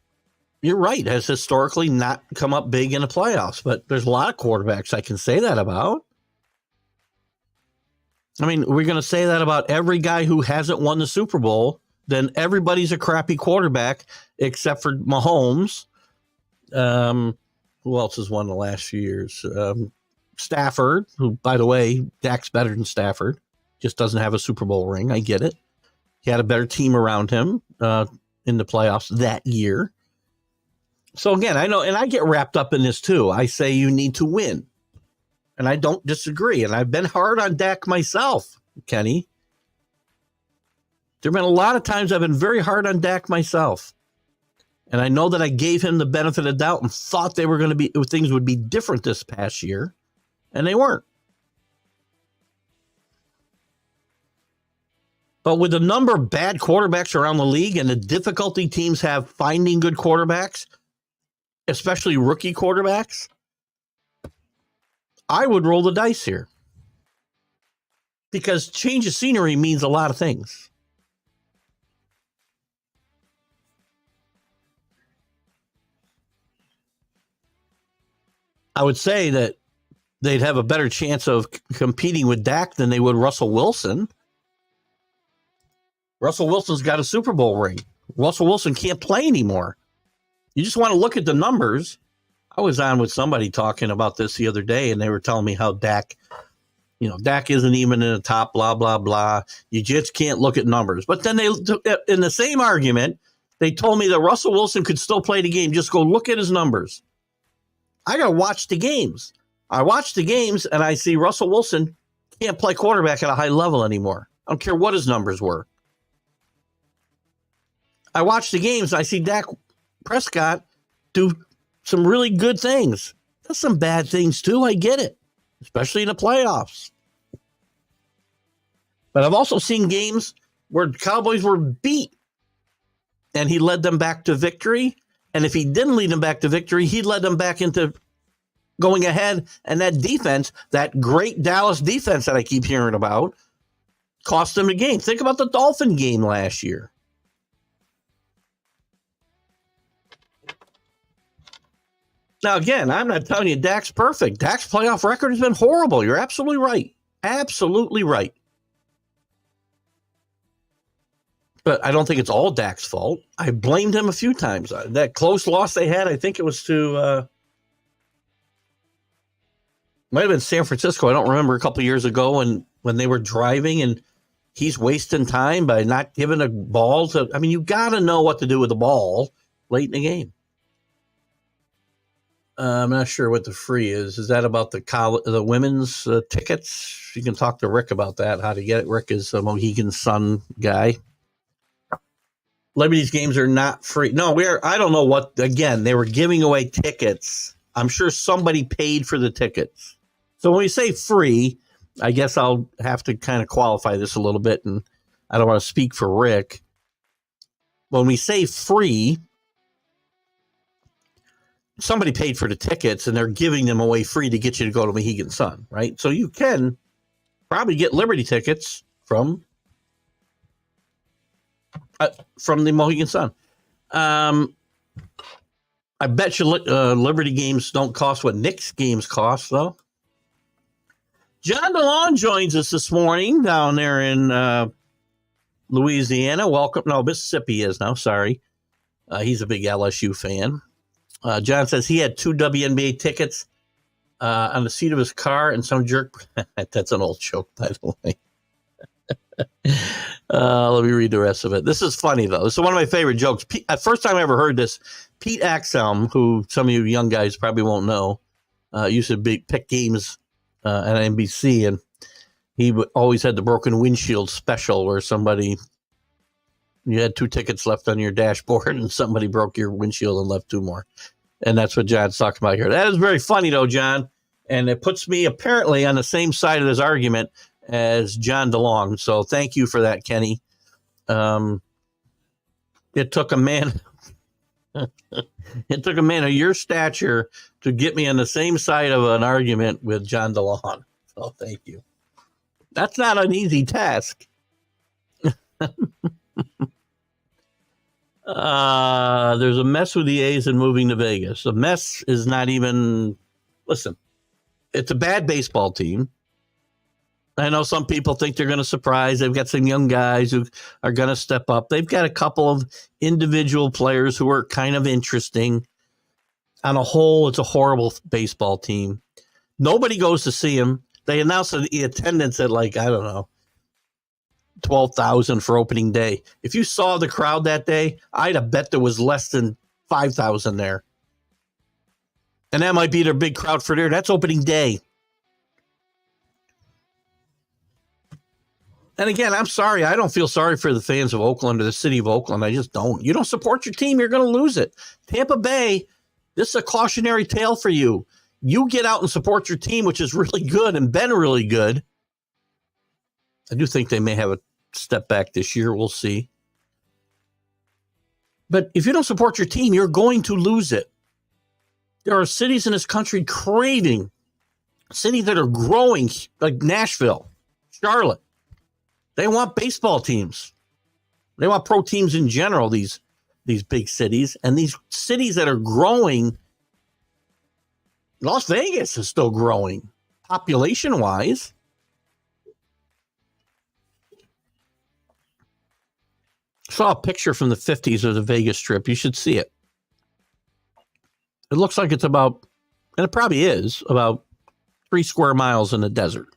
you're right, has historically not come up big in the playoffs. But there's a lot of quarterbacks I can say that about. I mean, we're going to say that about every guy who hasn't won the Super Bowl. Then everybody's a crappy quarterback except for Mahomes. Who else has won the last few years? Stafford, who, by the way, Dak's better than Stafford. Just doesn't have a Super Bowl ring. I get it. He had a better team around him in the playoffs that year. So, again, I know, and I get wrapped up in this, too. I say you need to win. And I don't disagree. And I've been hard on Dak myself, Kenny. There have been a lot of times I've been very hard on Dak myself. And I know that I gave him the benefit of doubt and thought things would be different this past year. And they weren't. But with the number of bad quarterbacks around the league and the difficulty teams have finding good quarterbacks, especially rookie quarterbacks, I would roll the dice here. Because change of scenery means a lot of things. I would say that they'd have a better chance of competing with Dak than they would Russell Wilson. Russell Wilson's got a Super Bowl ring. Russell Wilson can't play anymore. You just want to look at the numbers. I was on with somebody talking about this the other day, and they were telling me how Dak isn't even in the top, blah, blah, blah. You just can't look at numbers. But then in the same argument, they told me that Russell Wilson could still play the game. Just go look at his numbers. I got to watch the games. I watch the games, and I see Russell Wilson can't play quarterback at a high level anymore. I don't care what his numbers were. I watch the games. I see Dak Prescott do some really good things. Does some bad things too. I get it, especially in the playoffs. But I've also seen games where the Cowboys were beat and he led them back to victory. And if he didn't lead them back to victory, he led them back into going ahead. And that defense, that great Dallas defense that I keep hearing about, cost them the game. Think about the Dolphin game last year. Now, again, I'm not telling you Dak's perfect. Dak's playoff record has been horrible. You're absolutely right. Absolutely right. But I don't think it's all Dak's fault. I blamed him a few times. That close loss they had, I think it was to, might have been San Francisco. I don't remember, a couple of years ago when they were driving and he's wasting time by not giving a ball to. I mean, you got to know what to do with the ball late in the game. I'm not sure what the free is. Is that about the women's tickets? You can talk to Rick about that, how to get it. Rick is a Mohegan Sun guy. Liberty's games are not free. No, I don't know what, again, they were giving away tickets. I'm sure somebody paid for the tickets. So when we say free, I guess I'll have to kind of qualify this a little bit, and I don't want to speak for Rick. When we say free, somebody paid for the tickets and they're giving them away free to get you to go to Mohegan Sun, right? So you can probably get Liberty tickets from the Mohegan Sun. I bet you Liberty games don't cost what Knicks games cost, though. John DeLon joins us this morning down there in Louisiana. Welcome. No, Mississippi is now. Sorry. He's a big LSU fan. John says he had 2 WNBA tickets on the seat of his car, and some jerk. That's an old joke, by the way. Let me read the rest of it. This is funny, though. This is one of my favorite jokes. First time I ever heard this, Pete Axelm, who some of you young guys probably won't know, used to pick games at NBC, and he always had the broken windshield special where you had 2 tickets left on your dashboard and somebody broke your windshield and left 2 more. And that's what John's talking about here. That is very funny, though, John. And it puts me apparently on the same side of this argument as John DeLong. So thank you for that, Kenny. It took a man of your stature to get me on the same side of an argument with John DeLong. So thank you. That's not an easy task. There's a mess with the A's and moving to Vegas. The mess is not even, listen, it's a bad baseball team. I know some people think they're going to surprise. They've got some young guys who are going to step up. They've got a couple of individual players who are kind of interesting. On a whole, it's a horrible baseball team. Nobody goes to see them. They announced the attendance at 12,000 for opening day. If you saw the crowd that day, I'd have bet there was less than 5,000 there. And that might be their big crowd for there. That's opening day. And again, I'm sorry. I don't feel sorry for the fans of Oakland or the city of Oakland. I just don't. You don't support your team, you're going to lose it. Tampa Bay, this is a cautionary tale for you. You get out and support your team, which is really good and been really good. I do think they may have a step back this year. We'll see. But if you don't support your team, you're going to lose it. There are cities in this country craving, cities that are growing, like Nashville, Charlotte. They want baseball teams. They want pro teams in general, these big cities. And these cities that are growing, Las Vegas is still growing, population-wise. Saw a picture from the 50s of the Vegas Strip. You should see it. It looks like it's about, and it probably is, about 3 square miles in the desert.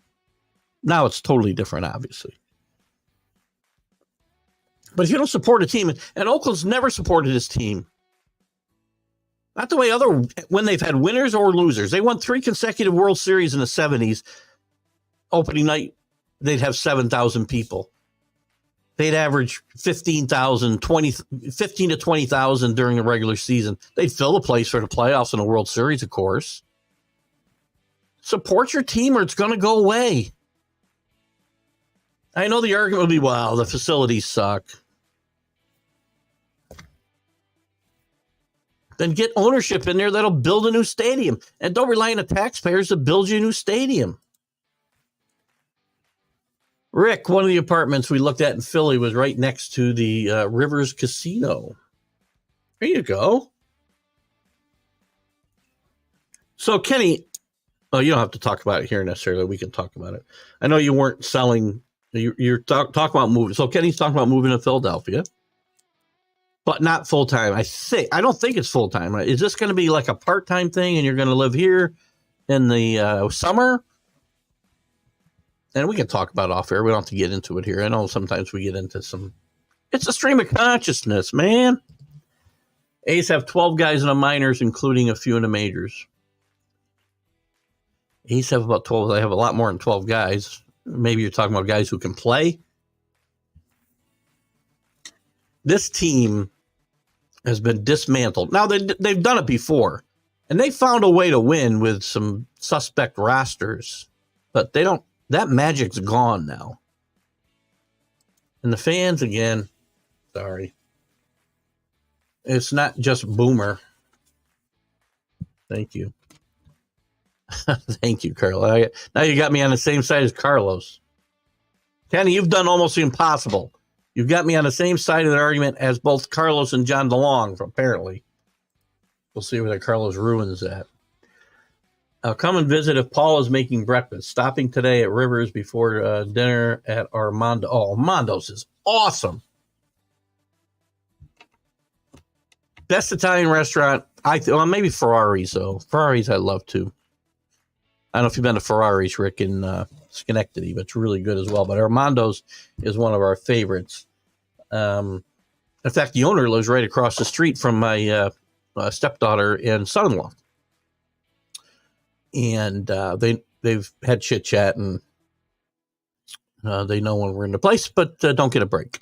Now it's totally different, obviously. But if you don't support a team, and Oakland's never supported his team, not the way when they've had winners or losers. They won 3 consecutive World Series in the 70s. Opening night, they'd have 7,000 people. They'd average 15 to 20,000 during the regular season. They'd fill the place for the playoffs and the World Series, of course. Support your team or it's going to go away. I know the argument will be, well, the facilities suck. Then get ownership in there that'll build a new stadium. And don't rely on the taxpayers to build you a new stadium. Rick, one of the apartments we looked at in Philly was right next to the Rivers Casino. There you go. So Kenny, you don't have to talk about it here necessarily. We can talk about it. I know you weren't selling. You're talking about moving. So Kenny's talking about moving to Philadelphia, but not full time. I don't think it's full time. Right? Is this going to be like a part time thing, and you're going to live here in the summer? And we can talk about it off air. We don't have to get into it here. I know sometimes we get into some. It's a stream of consciousness, man. A's have 12 guys in the minors, including a few in the majors. A's have about 12. They have a lot more than 12 guys. Maybe you're talking about guys who can play. This team has been dismantled. Now, they've done it before, and they found a way to win with some suspect rosters, but they don't. That magic's gone now. And the fans, again, sorry. It's not just Boomer. Thank you. Thank you, Carlos. Now you got me on the same side as Carlos. Kenny, you've done almost the impossible. You've got me on the same side of the argument as both Carlos and John DeLong, apparently. We'll see whether Carlos ruins that. I'll come and visit if Paul is making breakfast. Stopping today at Rivers before dinner at Armando. Oh, Armando's is awesome. Best Italian restaurant. Maybe Ferrari's, though. Ferrari's I love, too. I don't know if you've been to Ferrari's, Rick, in Schenectady, but it's really good as well. But Armando's is one of our favorites. In fact, the owner lives right across the street from my stepdaughter and son-in-law. And they've had chit-chat, and they know when we're in the place, but don't get a break.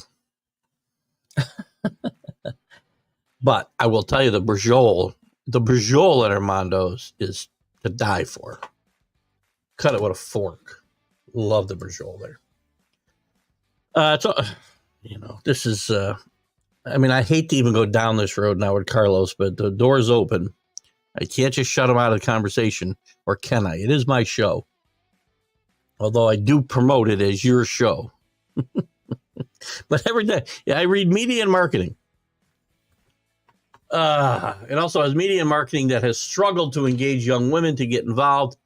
But I will tell you, the Brujol at Armando's is to die for. Cut it with a fork. Love the Brujol there. This is, I hate to even go down this road now with Carlos, but the door's open. I can't just shut him out of the conversation, or can I? It is my show. Although I do promote it as your show. But every day, I read media and marketing. It also has media and marketing that has struggled to engage young women to get involved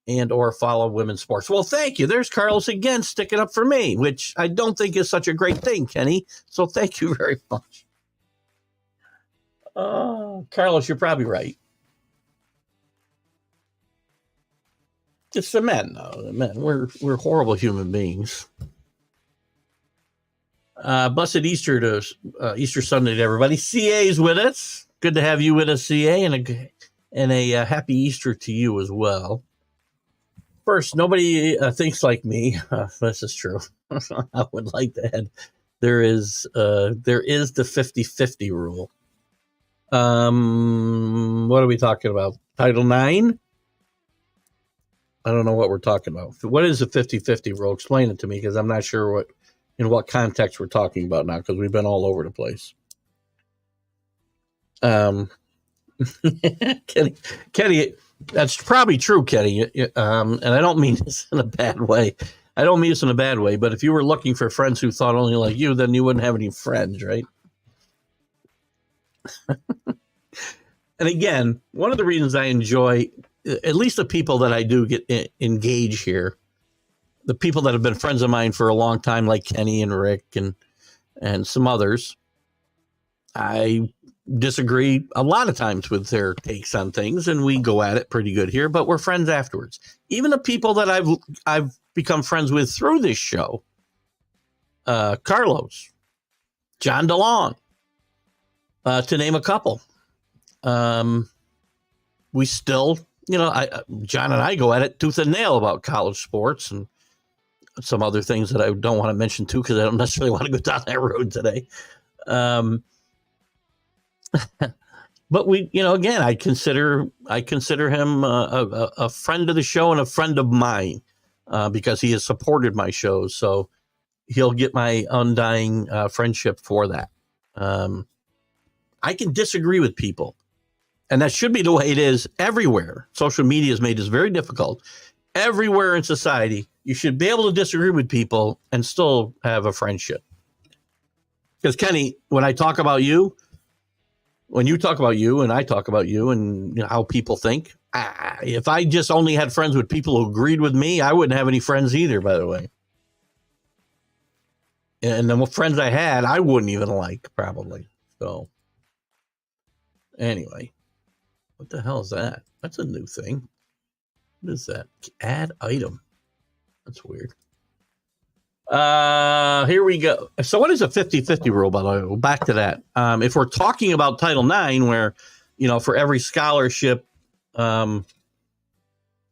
and or follow women's sports. Well, thank you. There's Carlos again sticking up for me, which I don't think is such a great thing, Kenny. So thank you very much. Carlos, you're probably right. It's the men, though. The men. We're horrible human beings. Blessed Easter to Easter Sunday to everybody. CA's with us. Good to have you with us, CA, and a happy Easter to you as well. First, nobody thinks like me. This is true. I would like to add there is the 50-50 rule. What are we talking about? Title IX? I don't know what we're talking about. What is the 50-50 rule? Explain it to me, because I'm not sure in what context we're talking about now, because we've been all over the place. Kenny, that's probably true, Kenny. And I don't mean this in a bad way. But if you were looking for friends who thought only like you, then you wouldn't have any friends, right? And again, one of the reasons I enjoy, at least the people that I do get engage here, the people that have been friends of mine for a long time, like Kenny and Rick and some others, I disagree a lot of times with their takes on things, and we go at it pretty good here, but we're friends afterwards. Even the people that I've become friends with through this show, Carlos, John DeLong, to name a couple. We still, John and I go at it tooth and nail about college sports and some other things that I don't want to mention too, because I don't necessarily want to go down that road today. But we, again, I consider him a friend of the show and a friend of mine, because he has supported my shows. So he'll get my undying friendship for that. I can disagree with people, and that should be the way it is everywhere. Social media has made this very difficult. Everywhere in society, you should be able to disagree with people and still have a friendship. Because Kenny, when I talk about you, when you talk about you and I talk about you and how people think, If I just only had friends with people who agreed with me, I wouldn't have any friends either, by the way. And the friends I had, I wouldn't even like, probably. So, anyway, what the hell is that? That's a new thing. What is that? Add item. That's weird. Here we go. So what is a 50-50 rule, by the way? We'll back to that. If we're talking about Title IX, where, for every scholarship that's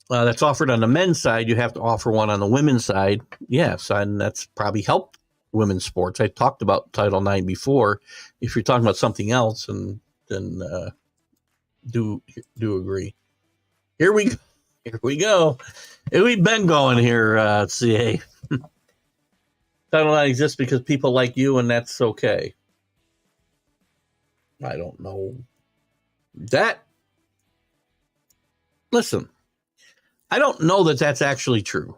offered on the men's side, you have to offer one on the women's side. Yes, and that's probably helped women's sports. I talked about Title IX before. If you're talking about something else, then do agree. Here we go. We've been going here, CA. Title IX exists because people like you, and that's okay. I don't know. Listen, I don't know that that's actually true.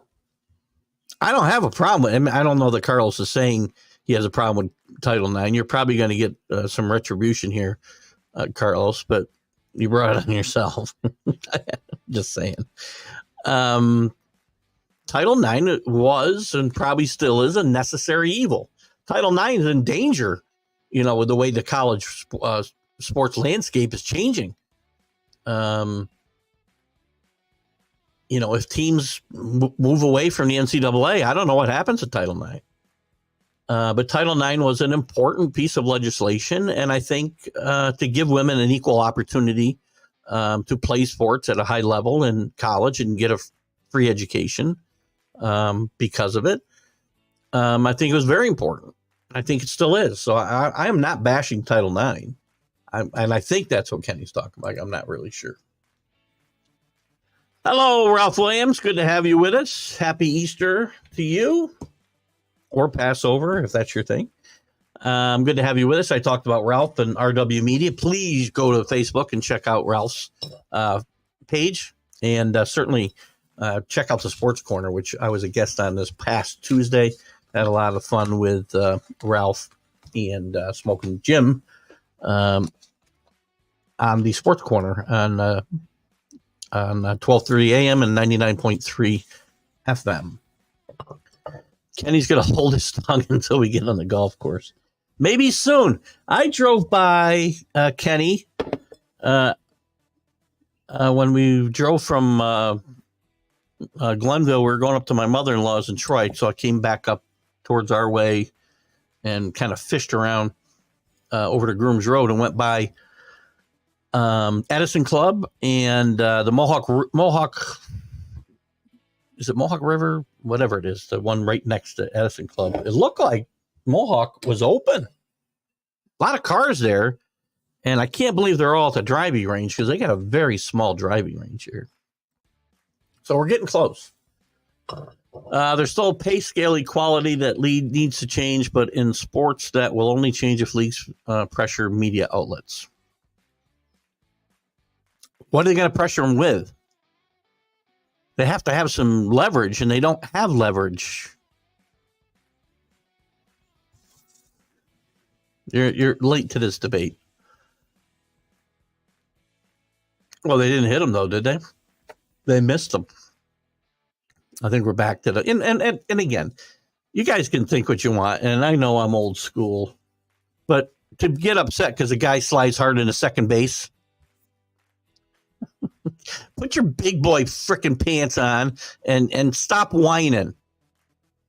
I don't have a problem with it. I don't know that Carlos is saying he has a problem with Title IX. You're probably going to get some retribution here, Carlos, but you brought it on yourself. Just saying. Title IX was and probably still is a necessary evil. Title IX is in danger, with the way the college sports landscape is changing. If teams move away from the NCAA, I don't know what happens to Title IX. But Title IX was an important piece of legislation, and I think to give women an equal opportunity to play sports at a high level in college and get a free education because of it, I think it was very important. I think it still is. So I am not bashing Title IX. And I think that's what Kenny's talking about. I'm not really sure. Hello, Ralph Williams. Good to have you with us. Happy Easter to you, or Passover, if that's your thing. Good to have you with us. I talked about Ralph and RW Media. Please go to Facebook and check out Ralph's page, and certainly check out the Sports Corner, which I was a guest on this past Tuesday. Had a lot of fun with Ralph and Smoking Jim on the Sports Corner on 12:30 a.m. and 99.3 FM. Kenny's going to hold his tongue until we get on the golf course. Maybe soon. I drove by Kenny when we drove from Glenville. We were going up to my mother-in-law's in Troy, so I came back up towards our way and kind of fished around over to Grooms Road and went by Edison Club and the Mohawk. Is it Mohawk River? Whatever it is, the one right next to Edison Club. It looked like Mohawk was open. A lot of cars there, and I can't believe they're all at the driving range because they got a very small driving range here. So we're getting close. There's still pay scale equality that needs to change, but in sports that will only change if leagues pressure media outlets. What are they going to pressure them with? They have to have some leverage, and they don't have leverage. You're late to this debate. Well, they didn't hit them, though, did they? They missed them. I think we're back to the... And again, you guys can think what you want, and I know I'm old school, but to get upset because a guy slides hard into second base... Put your big boy frickin' pants on and stop whining.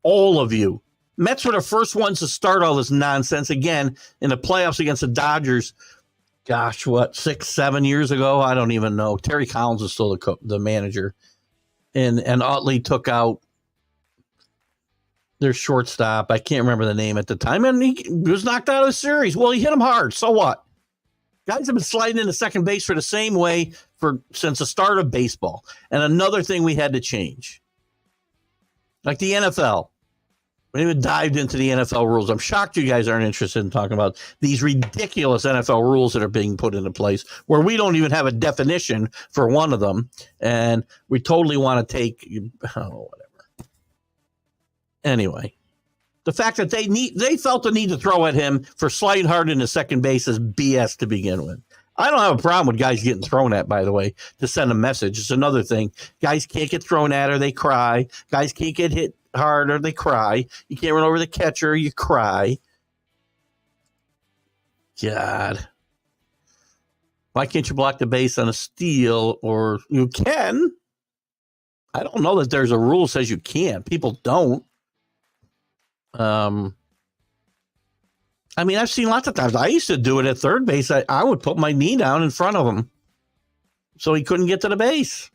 All of you. Mets were the first ones to start all this nonsense again in the playoffs against the Dodgers. Gosh, 6, 7 years ago? I don't even know. Terry Collins is still the manager. And Utley took out their shortstop. I can't remember the name at the time. And he was knocked out of the series. Well, he hit him hard. So what? Guys have been sliding into second base for the same way since the start of baseball. And another thing we had to change. Like the NFL. We even dived into the NFL rules. I'm shocked you guys aren't interested in talking about these ridiculous NFL rules that are being put into place where we don't even have a definition for one of them. And we totally want to take, whatever. Anyway. The fact that they felt the need to throw at him for sliding hard into second base is BS to begin with. I don't have a problem with guys getting thrown at, by the way, to send a message. It's another thing. Guys can't get thrown at or they cry. Guys can't get hit hard or they cry. You can't run over the catcher, you cry. God. Why can't you block the base on a steal? Or you can. I don't know that there's a rule that says you can't. People don't. I mean, I've seen lots of times. I used to do it at third base. I would put my knee down in front of him so he couldn't get to the base.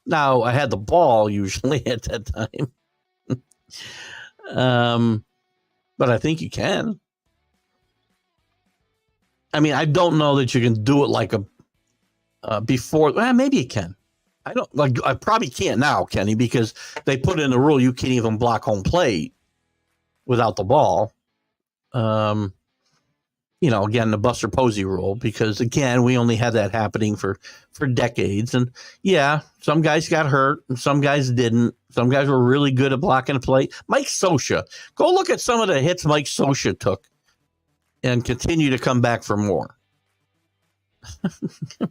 Now, I had the ball usually at that time. But I think you can. I mean, I don't know that you can do it like before. Well, maybe you can. I probably can't now, Kenny, because they put in a rule you can't even block home plate without the ball. Again, the Buster Posey rule, because again, we only had that happening for decades. And yeah, some guys got hurt and some guys didn't. Some guys were really good at blocking a plate. Mike Scioscia, go look at some of the hits Mike Scioscia took and continue to come back for more.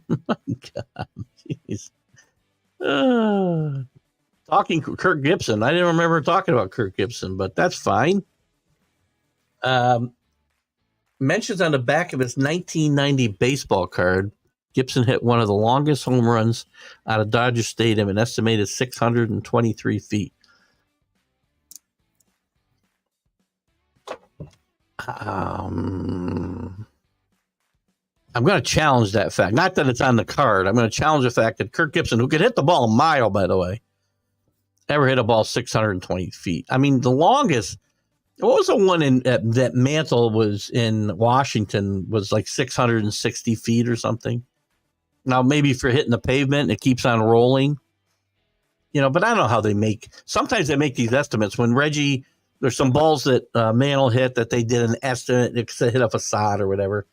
My God, jeez. Talking Kirk Gibson. I didn't remember talking about Kirk Gibson, but that's fine. Mentions on the back of his 1990 baseball card, Gibson hit one of the longest home runs out of Dodger Stadium, an estimated 623 feet. I'm going to challenge that fact. Not that it's on the card. I'm going to challenge the fact that Kirk Gibson, who could hit the ball a mile, by the way, ever hit a ball 620 feet. I mean, the longest, what was the one that Mantle was in Washington was like 660 feet or something. Now, maybe if you're hitting the pavement, it keeps on rolling. But I don't know how sometimes they make these estimates. When Reggie, there's some balls that Mantle hit that they did an estimate, it hit a facade or whatever.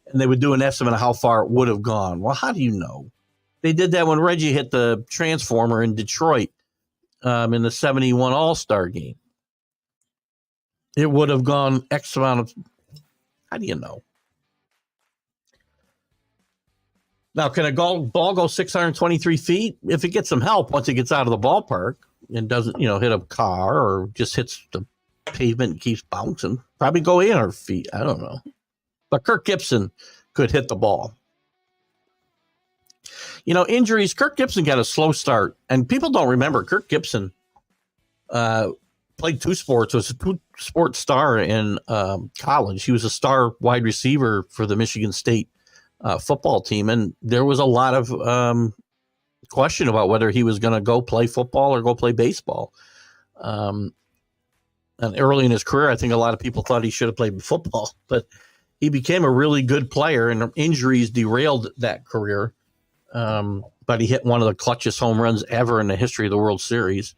And they would do an estimate of how far it would have gone. Well, how do you know? They did that when Reggie hit the transformer in Detroit in the 71 All-Star game. It would have gone X amount of... How do you know? Now, can a ball go 623 feet? If it gets some help once it gets out of the ballpark and doesn't, hit a car or just hits the pavement and keeps bouncing, probably go 800 feet. I don't know. But Kirk Gibson could hit the ball. Injuries, Kirk Gibson got a slow start. And people don't remember, Kirk Gibson played two sports, was a two-sport star in college. He was a star wide receiver for the Michigan State football team. And there was a lot of question about whether he was going to go play football or go play baseball. And early in his career, I think a lot of people thought he should have played football. But he became a really good player, and injuries derailed that career. But he hit one of the clutchest home runs ever in the history of the World Series,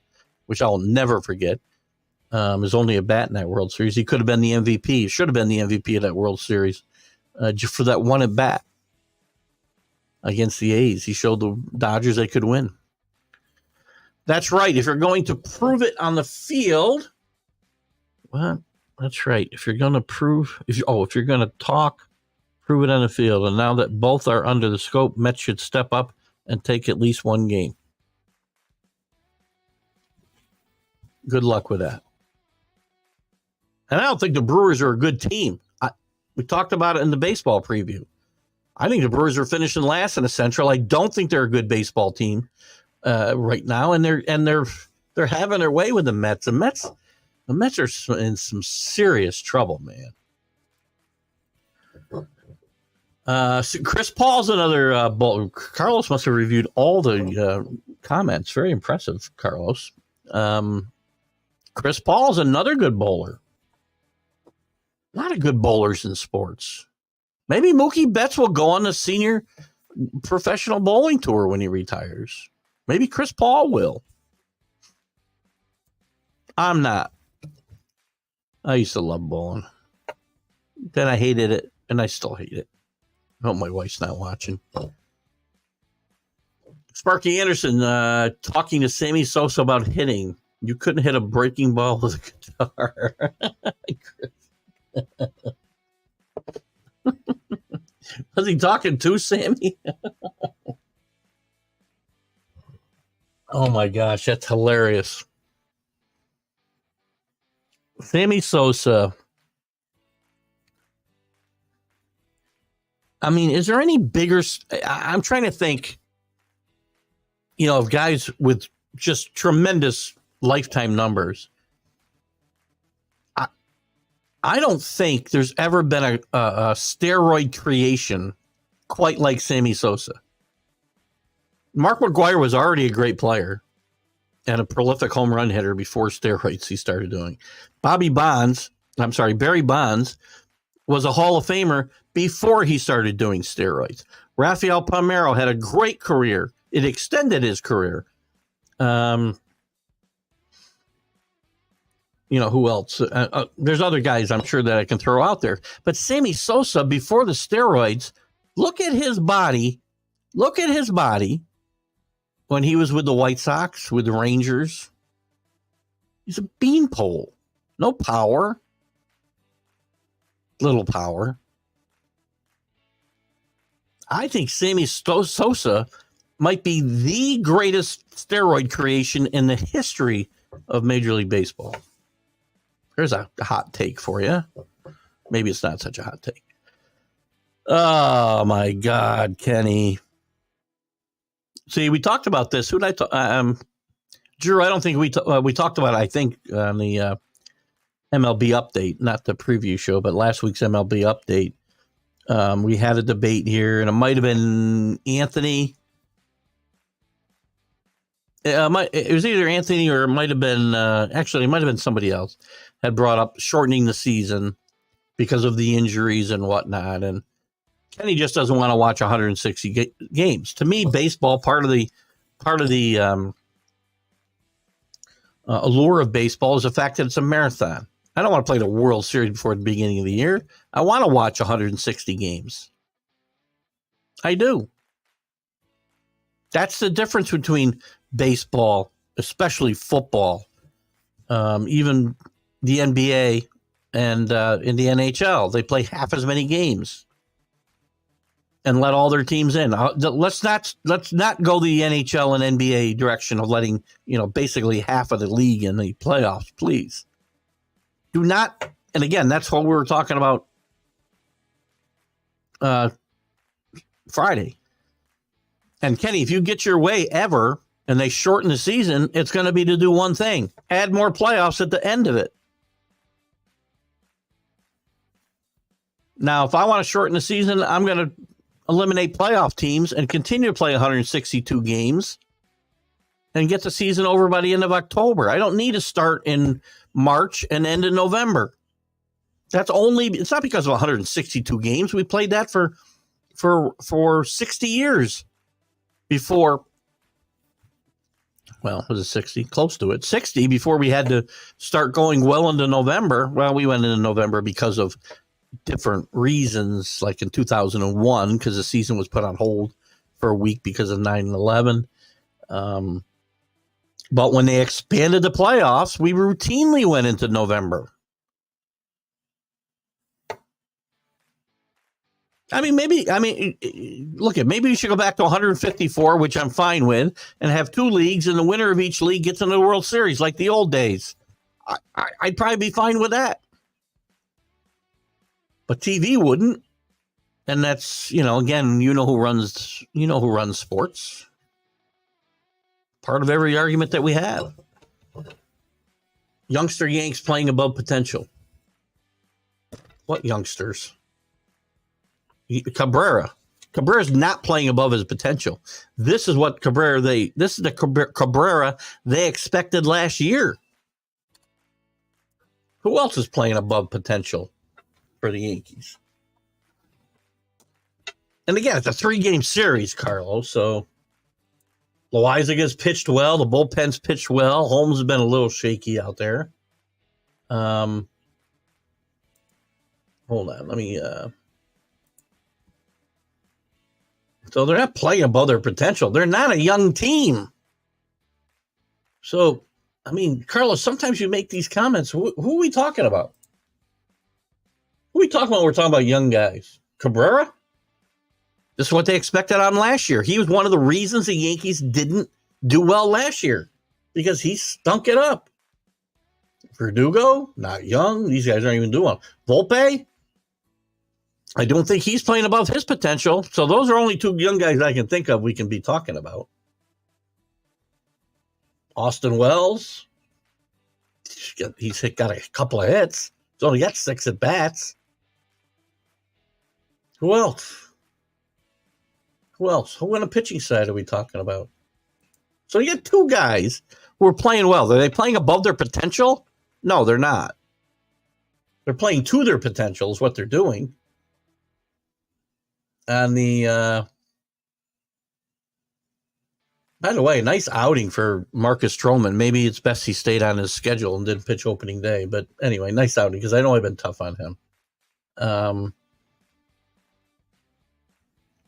which I'll never forget. There's only a bat in that World Series. He could have been the MVP. He should have been the MVP of that World Series just for that one at bat against the A's. He showed the Dodgers they could win. That's right. If you're going to prove it on the field, well, that's right. If you're going to if you're going to talk, prove it on the field. And now that both are under the scope, Mets should step up and take at least one game. Good luck with that. And I don't think the Brewers are a good team. We talked about it in the baseball preview. I think the Brewers are finishing last in the Central. I don't think they're a good baseball team right now, and they're having their way with the Mets. The Mets are in some serious trouble, man. So Chris Paul's another bowler. Carlos must have reviewed all the comments. Very impressive, Carlos. Chris Paul's another good bowler. A lot of good bowlers in sports. Maybe Mookie Betts will go on the senior professional bowling tour when he retires. Maybe Chris Paul will. I'm not. I used to love bowling. Then I hated it, and I still hate it. I hope my wife's not watching. Sparky Anderson talking to Sammy Sosa about hitting. You couldn't hit a breaking ball with a guitar. Was he talking to Sammy? Oh my gosh, that's hilarious. Sammy Sosa. I mean, is there any bigger? I'm trying to think, of guys with just tremendous lifetime numbers. I don't think there's ever been a steroid creation quite like Sammy Sosa. Mark McGwire was already a great player and a prolific home run hitter before steroids he started doing. Barry Bonds was a Hall of Famer before he started doing steroids. Rafael Palmeiro had a great career. It extended his career. Who else? There's other guys I'm sure that I can throw out there. But Sammy Sosa, before the steroids, look at his body. Look at his body when he was with the White Sox, with the Rangers. He's a beanpole. No power. Little power. I think Sammy Sosa might be the greatest steroid creation in the history of Major League Baseball. There's a hot take for you. Maybe it's not such a hot take. Oh, my God, Kenny. See, we talked about this. Who did I talk? Drew, I don't think we talked about it, I think, on the MLB update, not the preview show, but last week's MLB update. We had a debate here, and it might have been Anthony. It was either Anthony or it might have been, it might have been somebody else had brought up shortening the season because of the injuries and whatnot. And Kenny just doesn't want to watch 160 games. To me, baseball, part of the allure of baseball is the fact that it's a marathon. I don't want to play the World Series before the beginning of the year. I want to watch 160 games. I do. That's the difference between baseball, especially football, even the NBA and in the NHL. They play half as many games and let all their teams in. Let's not go the NHL and NBA direction of letting, basically half of the league in the playoffs, please. Do not, and again, that's what we were talking about Friday. And Kenny, if you get your way ever and they shorten the season, it's going to be to do one thing: add more playoffs at the end of it. Now, if I want to shorten the season, I'm going to eliminate playoff teams and continue to play 162 games and get the season over by the end of October. I don't need to start in March and end in November. It's not because of 162 games. We played that for 60 years before. Well, was it 60? Close to it. 60 before we had to start going well into November. Well, we went into November because of different reasons, like in 2001, because the season was put on hold for a week because of 9/11. But when they expanded the playoffs, we routinely went into November. Maybe we should go back to 154, which I'm fine with, and have two leagues, and the winner of each league gets into the World Series like the old days. I'd probably be fine with that. But TV wouldn't. And that's, again, who runs sports. Part of every argument that we have. Youngster Yanks playing above potential. What youngsters? Cabrera's not playing above his potential. This is what this is the Cabrera they expected last year. Who else is playing above potential for the Yankees? And again, it's a 3-game series, Carlos. So Loaiza's pitched well. The bullpen's pitched well. Holmes has been a little shaky out there. Hold on. Let me. So they're not playing above their potential. They're not a young team. So, Carlos, sometimes you make these comments. Who are we talking about? Who are we talking about? We're talking about young guys. Cabrera? This is what they expected on last year. He was one of the reasons the Yankees didn't do well last year because he stunk it up. Verdugo, not young. These guys aren't even doing well. Volpe, I don't think he's playing above his potential. So those are only two young guys I can think of we can be talking about. Austin Wells, he's got a couple of hits. He's only got 6 at bats. Who else? Who on the pitching side are we talking about? So you get two guys who are playing well. Are they playing above their potential? No, they're not. They're playing to their potential is what they're doing. And by the way, nice outing for Marcus Stroman. Maybe it's best he stayed on his schedule and didn't pitch opening day. But anyway, nice outing because I know I've been tough on him.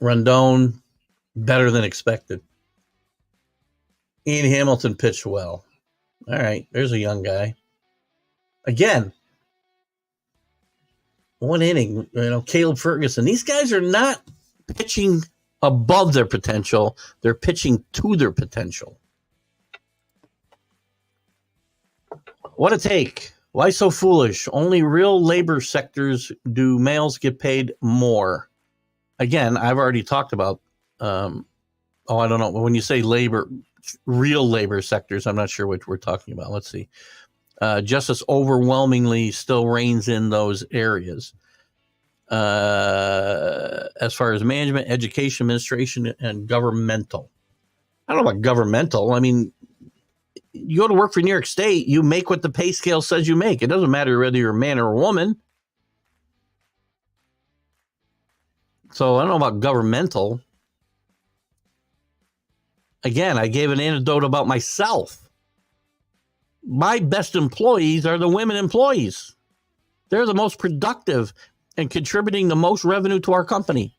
Rondon, better than expected. Ian Hamilton pitched well. All right, there's a young guy. Again, 1 inning, Caleb Ferguson. These guys are not pitching above their potential. They're pitching to their potential. What a take. Why so foolish? Only real labor sectors do males get paid more. Again, I've already talked about, I don't know. When you say labor, real labor sectors, I'm not sure what we're talking about. Let's see. Justice overwhelmingly still reigns in those areas. As far as management, education, administration, and governmental. I don't know about governmental. I mean, you go to work for New York State, you make what the pay scale says you make. It doesn't matter whether you're a man or a woman. So I don't know about governmental. Again, I gave an anecdote about myself. My best employees are the women employees. They're the most productive and contributing the most revenue to our company.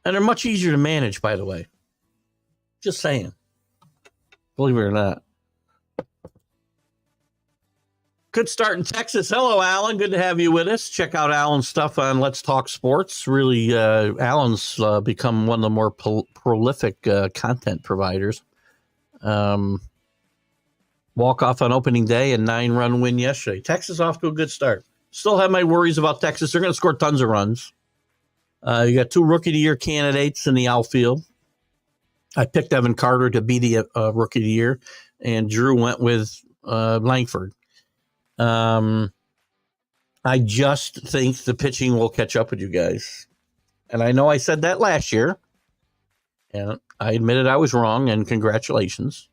And they're much easier to manage, by the way. Just saying. Believe it or not. Good start in Texas. Hello, Alan. Good to have you with us. Check out Alan's stuff on Let's Talk Sports. Really, Alan's become one of the more prolific content providers. Walk-off on opening day and 9-run win yesterday. Texas off to a good start. Still have my worries about Texas. They're going to score tons of runs. You got 2 Rookie of the Year candidates in the outfield. I picked Evan Carter to be the Rookie of the Year, and Drew went with Langford. I just think the pitching will catch up with you guys. And I know I said that last year, and I admitted I was wrong, and congratulations.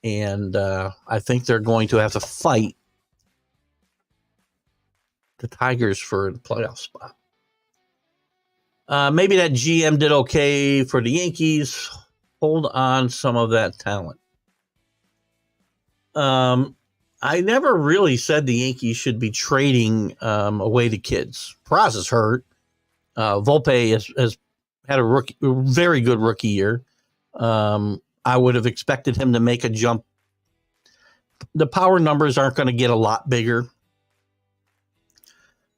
And I think they're going to have to fight the Tigers for a playoff spot. Maybe that GM did okay for the Yankees. Hold on some of that talent. I never really said the Yankees should be trading away the kids. Peraza's hurt. Volpe has had a very good rookie year. I would have expected him to make a jump. The power numbers aren't going to get a lot bigger,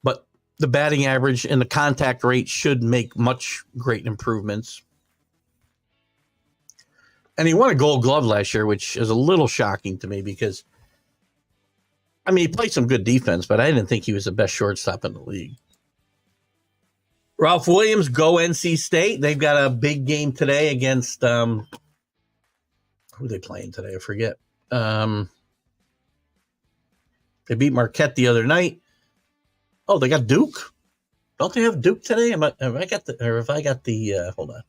but the batting average and the contact rate should make much great improvements. And he won a Gold Glove last year, which is a little shocking to me because, I mean, he played some good defense, but I didn't think he was the best shortstop in the league. Ralph Williams, go NC State. They've got a big game today against, who are they playing today? I forget. They beat Marquette the other night. Oh, they got Duke. Don't they have Duke today? Have I got the, hold on.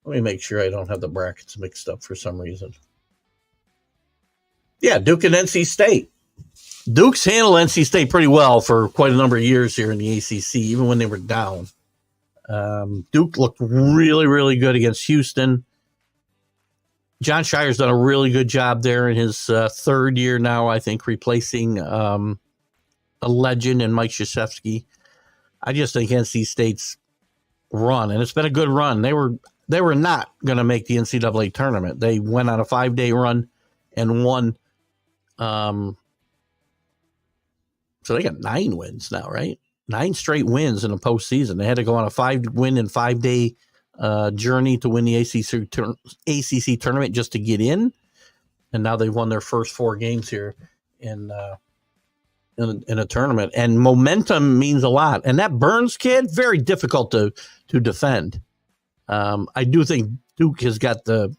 Let me make sure I don't have the brackets mixed up for some reason. Yeah, Duke and NC State. Duke's handled NC State pretty well for quite a number of years here in the ACC, even when they were down. Duke looked really, really good against Houston. John Shire's done a really good job there in his third year now, I think, replacing a legend in Mike Krzyzewski. I just think NC State's run, and it's been a good run. They were not going to make the NCAA tournament. They went on a 5-day run and won. So they got 9 wins now, right? 9 straight wins in the postseason. They had to go on a 5-win and 5-day journey to win the ACC tournament just to get in. And now they've won their first 4 games here in a tournament. And momentum means a lot. And that Burns kid, very difficult to defend. I do think Duke has got the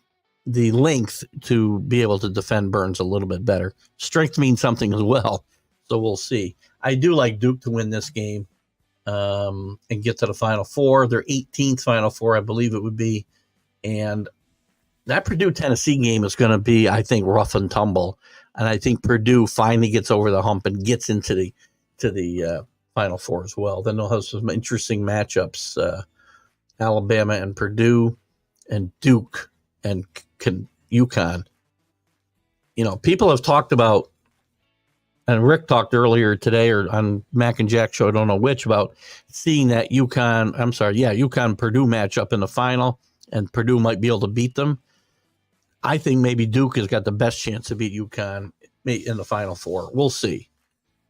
length to be able to defend Burns a little bit better. Strength means something as well. So we'll see. I do like Duke to win this game and get to the Final Four. Their 18th Final Four, I believe it would be. And that Purdue-Tennessee game is going to be, I think, rough and tumble. And I think Purdue finally gets over the hump and gets into the Final Four as well. Then they'll have some interesting matchups, Alabama and Purdue and Duke and UConn. You know, people have talked about, and Rick talked earlier today or on Mac and Jack show, I don't know which, about seeing that UConn-Purdue matchup in the final, and Purdue might be able to beat them. I think maybe Duke has got the best chance to beat UConn in the Final Four. We'll see.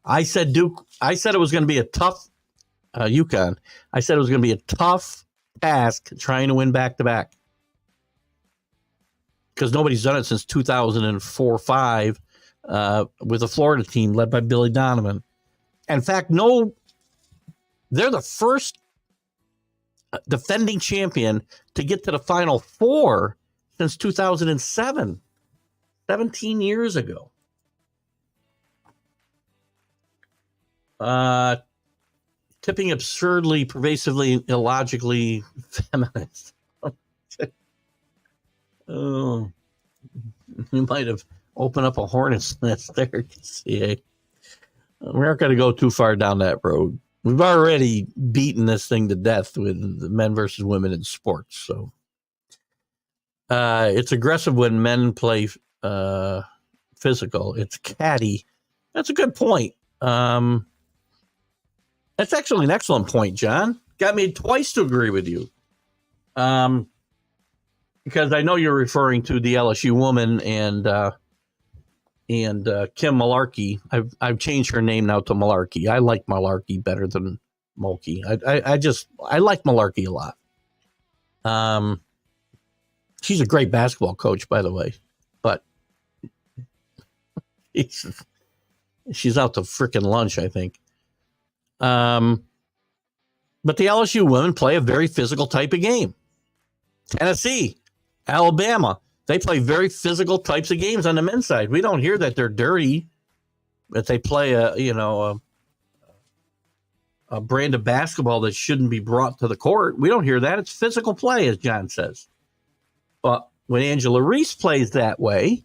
I said it was going to be a tough UConn. I said it was going to be a tough task trying to win back-to-back, because nobody's done it since 2004-05 with a Florida team led by Billy Donovan. In fact, they're the first defending champion to get to the Final Four since 2007, 17 years ago. Tipping absurdly, pervasively, illogically feminist. Oh, we might have opened up a hornet's nest there, TCA. We're not going to go too far down that road. We've already beaten this thing to death with the men versus women in sports. So it's aggressive when men play physical. It's catty. That's a good point. That's actually an excellent point, John. Got me twice to agree with you. Because I know you're referring to the LSU woman and Kim Malarkey. I've changed her name now to Malarkey. I like Malarkey better than Mulkey. I like Malarkey a lot. She's a great basketball coach, by the way, but she's out to frickin' lunch, I think. But the LSU women play a very physical type of game. Tennessee, Alabama, they play very physical types of games on the men's side. We don't hear that they're dirty, that they play a brand of basketball that shouldn't be brought to the court. We don't hear that. It's physical play, as John says. But when Angela Reese plays that way,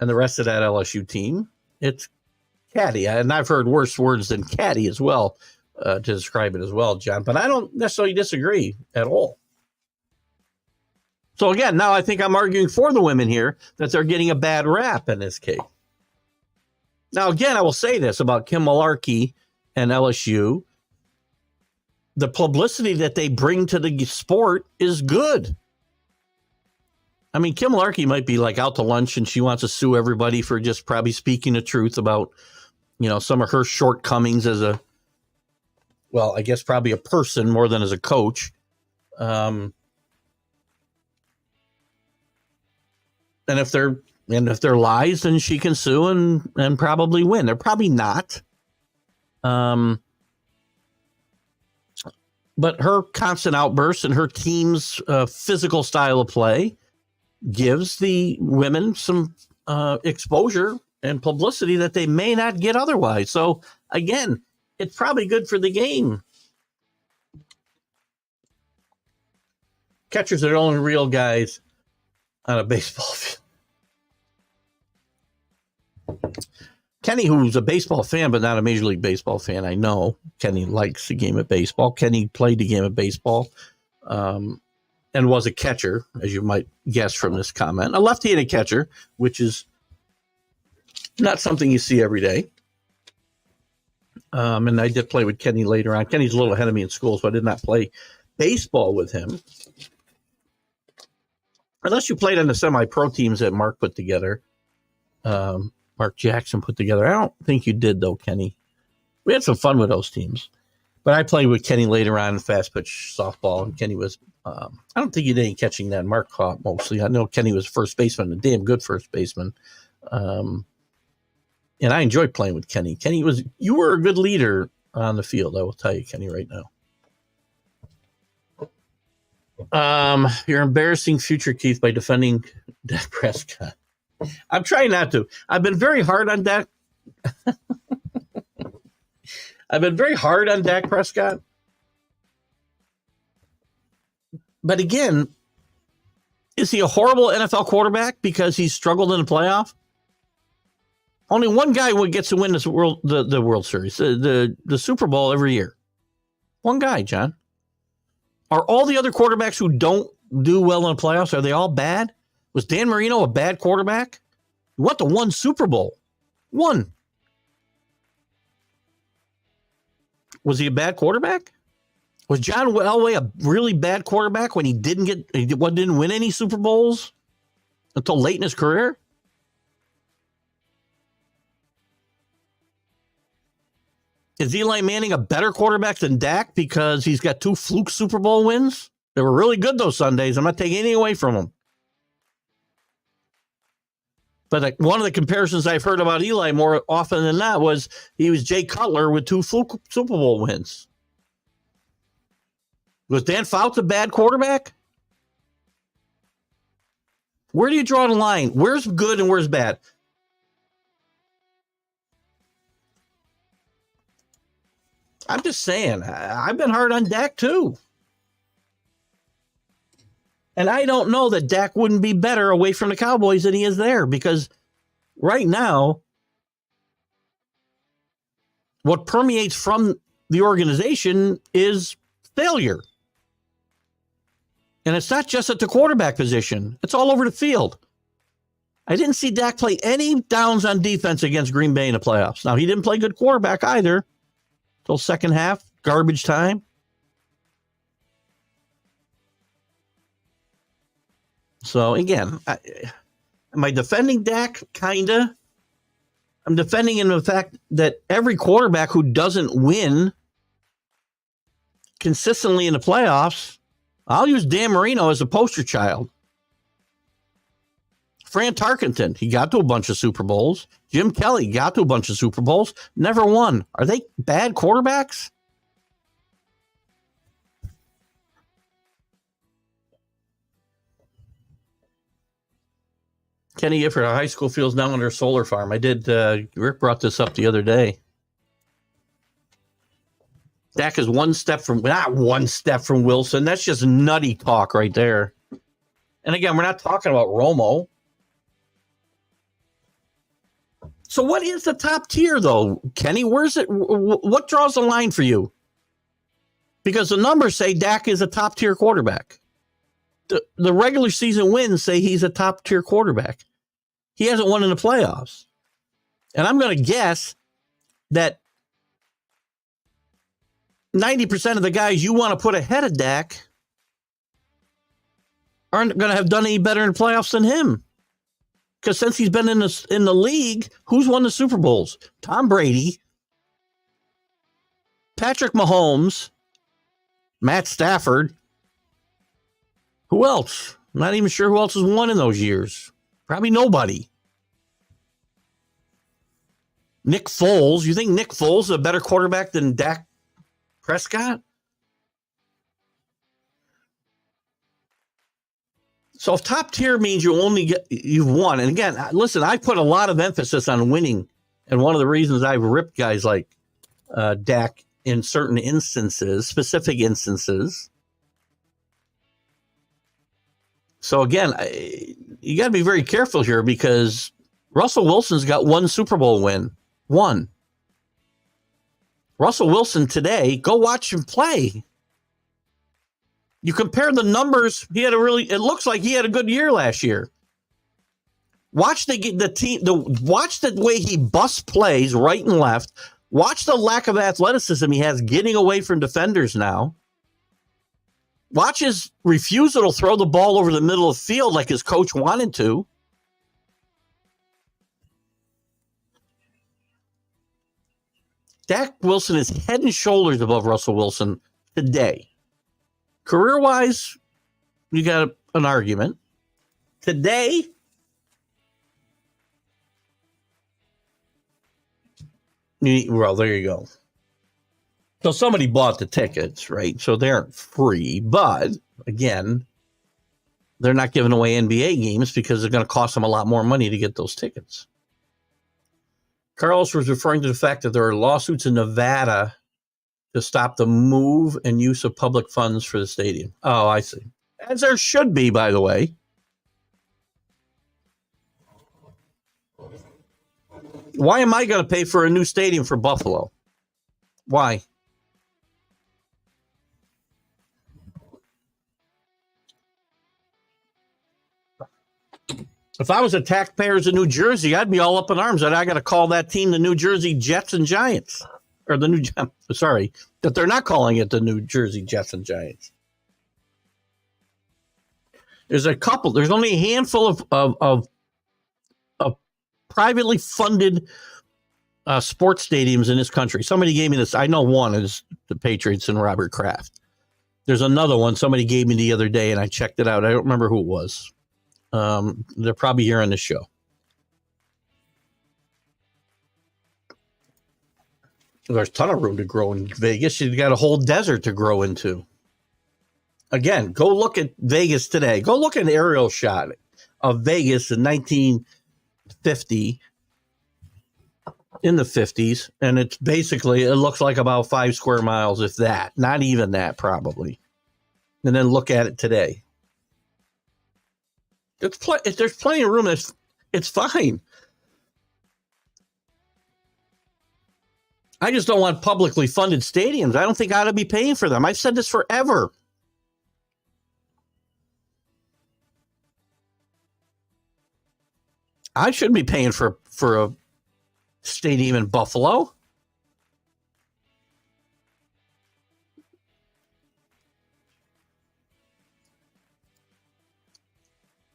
and the rest of that LSU team, it's catty. And I've heard worse words than catty as well to describe it as well, John. But I don't necessarily disagree at all. So again, now I think I'm arguing for the women here, that they're getting a bad rap in this case. Now, again, I will say this about Kim Malarkey and LSU. The publicity that they bring to the sport is good. I mean, Kim Malarkey might be like out to lunch and she wants to sue everybody for just probably speaking the truth about, some of her shortcomings as I guess probably a person more than as a coach. And if they're lies, then she can sue and probably win. They're probably not. But her constant outbursts and her team's physical style of play gives the women some exposure and publicity that they may not get otherwise. So again, it's probably good for the game. Catchers are the only real guys on a baseball field. Kenny, who's a baseball fan, but not a Major League Baseball fan, I know. Kenny likes the game of baseball. Kenny played the game of baseball and was a catcher, as you might guess from this comment. A left-handed catcher, which is not something you see every day. And I did play with Kenny later on. Kenny's a little ahead of me in school, so I did not play baseball with him. Unless you played on the semi-pro teams that Mark put together. Mark Jackson put together. I don't think you did, though, Kenny. We had some fun with those teams. But I played with Kenny later on in fast pitch softball, and Kenny was, I don't think he did any catching that. Mark caught mostly. I know Kenny was first baseman, a damn good first baseman. And I enjoyed playing with Kenny. You were a good leader on the field, I will tell you, Kenny, right now. You're embarrassing future Keith by defending Dak Prescott. I'm trying not to. I've been very hard on Dak. I've been very hard on Dak Prescott. But again, is he a horrible NFL quarterback because he's struggled in the playoff? Only one guy gets to win the World Series, the Super Bowl every year. One guy, John. Are all the other quarterbacks who don't do well in the playoffs, are they all bad? Was Dan Marino a bad quarterback? He went to one Super Bowl. One. Was he a bad quarterback? Was John Elway a really bad quarterback when he didn't win any Super Bowls until late in his career? Is Eli Manning a better quarterback than Dak because he's got 2 fluke Super Bowl wins? They were really good those Sundays. I'm not taking anything away from him. But one of the comparisons I've heard about Eli more often than not was he was Jay Cutler with 2 fluke Super Bowl wins. Was Dan Fouts a bad quarterback? Where do you draw the line? Where's good and where's bad? I'm just saying, I've been hard on Dak too. And I don't know that Dak wouldn't be better away from the Cowboys than he is there, because right now, what permeates from the organization is failure. And it's not just at the quarterback position. It's all over the field. I didn't see Dak play any downs on defense against Green Bay in the playoffs. Now, he didn't play good quarterback either until second half, garbage time. So, again, am I defending Dak? Kinda. I'm defending him in the fact that every quarterback who doesn't win consistently in the playoffs, I'll use Dan Marino as a poster child. Fran Tarkenton, he got to a bunch of Super Bowls. Jim Kelly got to a bunch of Super Bowls, never won. Are they bad quarterbacks? Kenny Gifford, how high school feels now under a solar farm. I did. Rick brought this up the other day. Dak is not one step from Wilson. That's just nutty talk right there. And again, we're not talking about Romo. So what is the top tier, though, Kenny? Where's it? What draws the line for you? Because the numbers say Dak is a top tier quarterback. The regular season wins say he's a top tier quarterback. He hasn't won in the playoffs. And I'm going to guess that 90% of the guys you want to put ahead of Dak aren't going to have done any better in the playoffs than him. Because since he's been in the league, who's won the Super Bowls? Tom Brady, Patrick Mahomes, Matt Stafford. Who else? I'm not even sure who else has won in those years. Probably nobody. Nick Foles. You think Nick Foles is a better quarterback than Dak Prescott? So if top tier means you've won, and again, listen, I put a lot of emphasis on winning, and one of the reasons I've ripped guys like Dak in certain instances, specific instances. So again, you got to be very careful here because Russell Wilson's got 1 Super Bowl win. 1. Russell Wilson today, go watch him play. You compare the numbers, it looks like he had a good year last year. Watch the team, watch the way he busts plays right and left. Watch the lack of athleticism he has getting away from defenders now. Watch his refusal to throw the ball over the middle of the field like his coach wanted to. Dak Wilson is head and shoulders above Russell Wilson today. Career-wise, you got an argument. Today, well, there you go. So somebody bought the tickets, right? So they aren't free. But, again, they're not giving away NBA games because they're going to cost them a lot more money to get those tickets. Carlos was referring to the fact that there are lawsuits in Nevada to stop the move and use of public funds for the stadium. Oh, I see. As there should be, by the way. Why am I going to pay for a new stadium for Buffalo? Why? If I was a taxpayer in New Jersey, I'd be all up in arms that I got to call that team the New Jersey Jets and Giants. Or that they're not calling it the New Jersey Jets and Giants. There's only a handful of privately funded sports stadiums in this country. Somebody gave me this. I know one is the Patriots and Robert Kraft. There's another one somebody gave me the other day, and I checked it out. I don't remember who it was. They're probably here on the show. There's a ton of room to grow in Vegas. You've got a whole desert to grow into. Again, go look at Vegas today. Go look at an aerial shot of Vegas in 1950, in the 50s, and it's basically, it looks like about 5 square miles, if that. Not even that, probably. And then look at it today. There's plenty of room. It's fine. I just don't want publicly funded stadiums. I don't think I ought to be paying for them. I've said this forever. I shouldn't be paying for a stadium in Buffalo.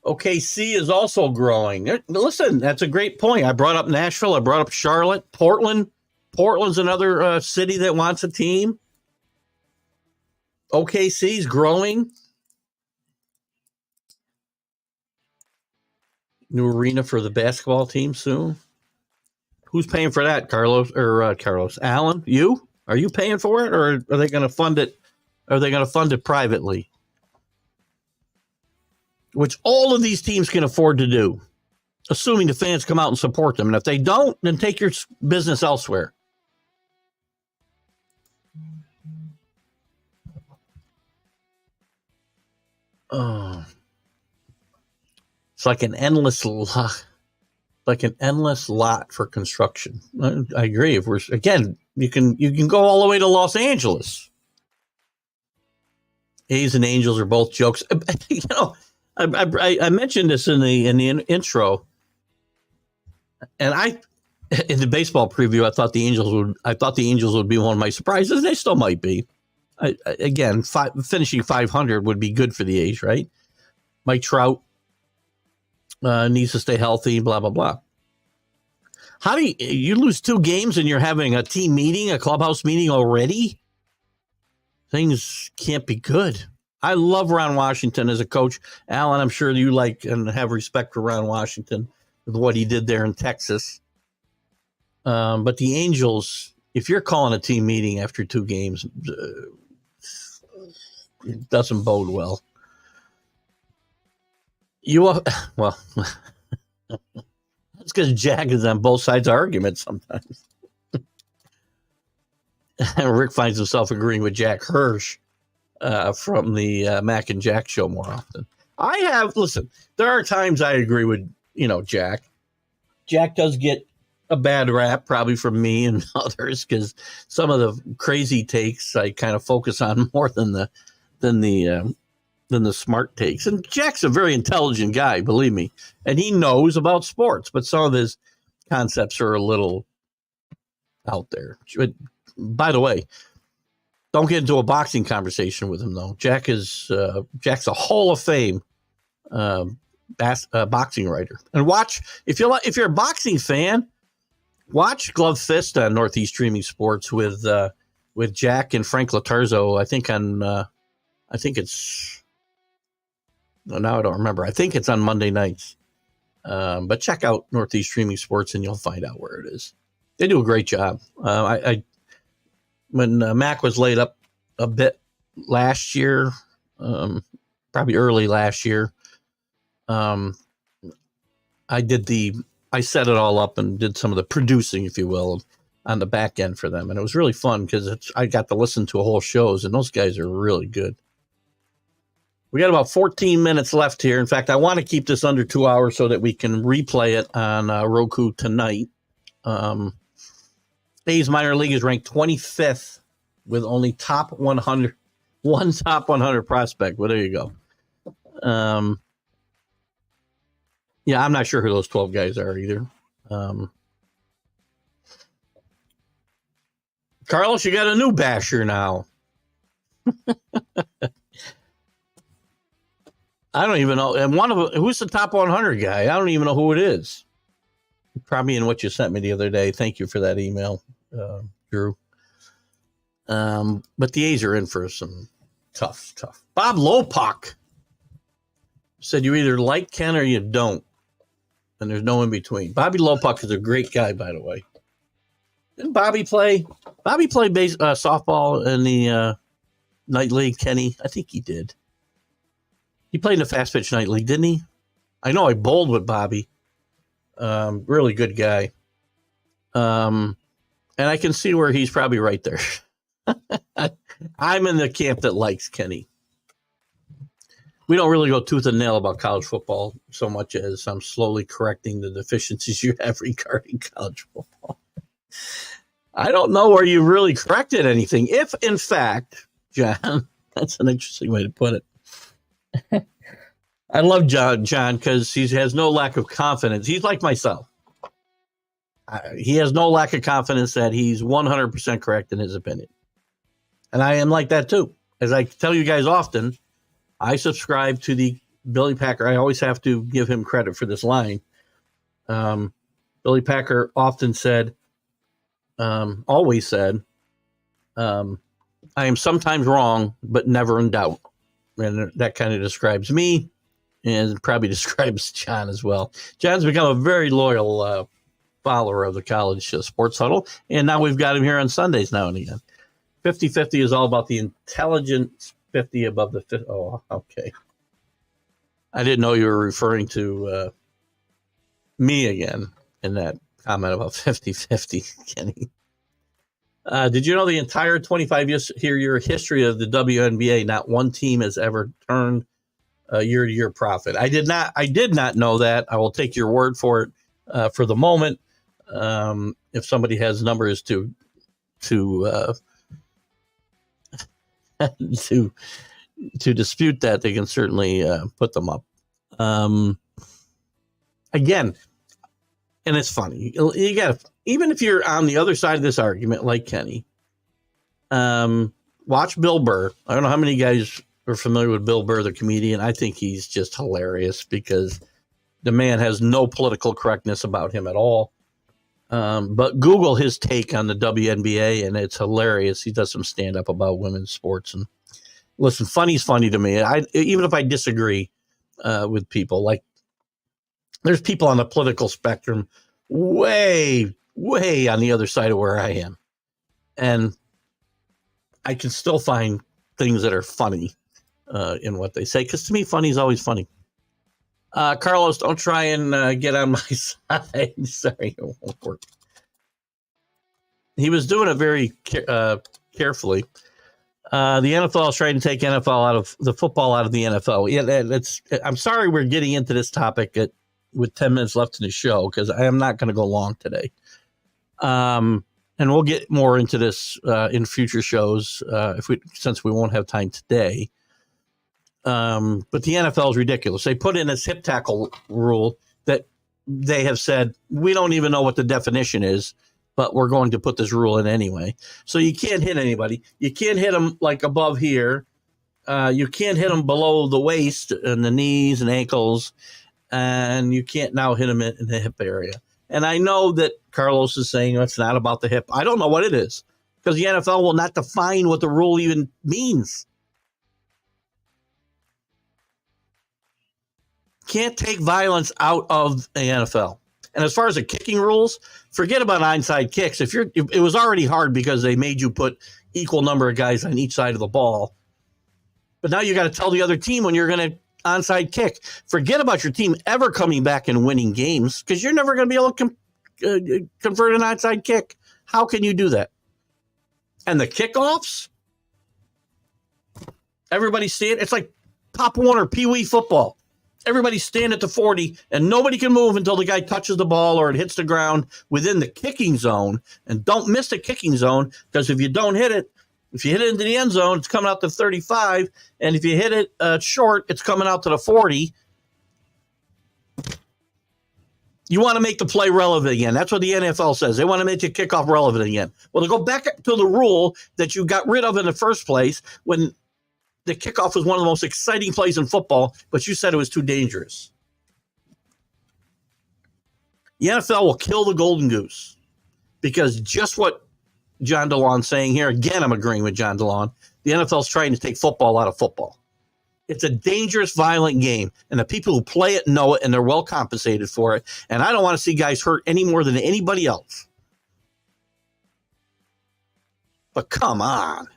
OKC is also growing. Listen, that's a great point. I brought up Nashville. I brought up Charlotte. Portland. Portland's another city that wants a team. OKC's growing. New arena for the basketball team soon. Who's paying for that, Carlos? Alan, you? Are you paying for it, or are they going to fund it? Are they going to fund it privately? Which all of these teams can afford to do, assuming the fans come out and support them. And if they don't, then take your business elsewhere. Oh, it's like an endless lot, for construction. I agree. If we're again, you can go all the way to Los Angeles. A's and Angels are both jokes. You know, I mentioned this in the intro, and in the baseball preview, I thought the Angels would be one of my surprises. They still might be. Again, finishing 500 would be good for the A's, right? Mike Trout needs to stay healthy, blah, blah, blah. How do you lose 2 games and you're having a team meeting, a clubhouse meeting already? Things can't be good. I love Ron Washington as a coach. Alan, I'm sure you like and have respect for Ron Washington with what he did there in Texas. But the Angels, if you're calling a team meeting after 2 games, it doesn't bode well. Well, that's because Jack is on both sides of arguments sometimes. Rick finds himself agreeing with Jack Hirsch from the Mac and Jack show more often. Listen, there are times I agree with, Jack. Jack does get a bad rap, probably from me and others, because some of the crazy takes I kind of focus on more than the smart takes. And Jack's a very intelligent guy, believe me, and he knows about sports, but some of his concepts are a little out there. But, by the way, don't get into a boxing conversation with him, though. Jack's a Hall of Fame boxing writer. And watch, if you're a boxing fan, Watch Glove Fist on Northeast Streaming Sports with Jack and Frank Latarzo. I think it's. Well, now I don't remember. I think it's on Monday nights. But check out Northeast Streaming Sports and you'll find out where it is. They do a great job. When Mac was laid up a bit last year, probably early last year, I set it all up and did some of the producing, if you will, on the back end for them. And it was really fun because I got to listen to a whole shows, and those guys are really good. We got about 14 minutes left here. In fact, I want to keep this under 2 hours so that we can replay it on Roku tonight. A's minor league is ranked 25th with only one top 100 prospect. Well, there you go. Yeah, I'm not sure who those 12 guys are either. Carlos, you got a new basher now. I don't even know. And who's the top 100 guy? I don't even know who it is. Probably in what you sent me the other day. Thank you for that email, Drew. But the A's are in for some tough. Bob Lopak said you either like Ken or you don't. And there's no in between. Bobby Lopak is a great guy, by the way. Didn't Bobby play? Bobby played softball in the night league, Kenny? I think he did. He played in the fast pitch night league, didn't he? I know I bowled with Bobby. Really good guy. And I can see where he's probably right there. I'm in the camp that likes Kenny. We don't really go tooth and nail about college football so much as I'm slowly correcting the deficiencies you have regarding college football. I don't know where you really corrected anything. If, in fact, John, that's an interesting way to put it. I love John, because he has no lack of confidence. He's like myself. He has no lack of confidence that he's 100% correct in his opinion. And I am like that too. As I tell you guys often, I subscribe to the Billy Packer. I always have to give him credit for this line. Billy Packer often said, always said, I am sometimes wrong, but never in doubt. And that kind of describes me and probably describes John as well. John's become a very loyal follower of the college sports huddle. And now we've got him here on Sundays now and again. 50-50 is all about the intelligence 50 above the 50. Oh, okay. I didn't know you were referring to me again in that comment about 50-50, Kenny. Did you know the entire 25-year history of the WNBA, not one team has ever turned a year-to-year profit? I did not know that. I will take your word for it for the moment. If somebody has numbers to dispute that, they can certainly put them up. Again, and it's funny. You got, even if you're on the other side of this argument, like Kenny, watch Bill Burr. I don't know how many guys are familiar with Bill Burr, the comedian. I think he's just hilarious because the man has no political correctness about him at all. But Google his take on the WNBA, and it's hilarious. He does some stand-up about women's sports. And listen, funny's funny to me. Even if I disagree with people, like there's people on the political spectrum way, way on the other side of where I am. And I can still find things that are funny in what they say, because to me, funny is always funny. Carlos, don't try and get on my side. Sorry, it won't work. He was doing it very carefully. The NFL is trying to take NFL out of the football out of the NFL. Yeah, I'm sorry we're getting into this topic with 10 minutes left in the show, because I am not going to go long today. And we'll get more into this in future shows since we won't have time today. But the NFL is ridiculous. They put in this hip tackle rule that they have said, we don't even know what the definition is, but we're going to put this rule in anyway. So you can't hit anybody. You can't hit them like above here. You can't hit them below the waist and the knees and ankles. And you can't now hit them in the hip area. And I know that Carlos is saying it's not about the hip. I don't know what it is because the NFL will not define what the rule even means. Can't take violence out of the NFL. And as far as the kicking rules, forget about onside kicks. If it was already hard because they made you put equal number of guys on each side of the ball. But now you got to tell the other team when you're going to onside kick. Forget about your team ever coming back and winning games because you're never going to be able to convert an onside kick. How can you do that? And the kickoffs, everybody see it. It's like Pop Warner Pee Wee football. Everybody stand at the 40, and nobody can move until the guy touches the ball or it hits the ground within the kicking zone. And don't miss the kicking zone because if you don't hit it, if you hit it into the end zone, it's coming out to 35. And if you hit it short, it's coming out to the 40. You want to make the play relevant again. That's what the NFL says. They want to make the kickoff relevant again. Well, to go back to the rule that you got rid of in the first place when the kickoff was one of the most exciting plays in football, but you said it was too dangerous. The NFL will kill the golden goose because just what John DeLon's saying here, again, I'm agreeing with John DeLon, the NFL's trying to take football out of football. It's a dangerous, violent game, and the people who play it know it, and they're well compensated for it, and I don't want to see guys hurt any more than anybody else. But come on.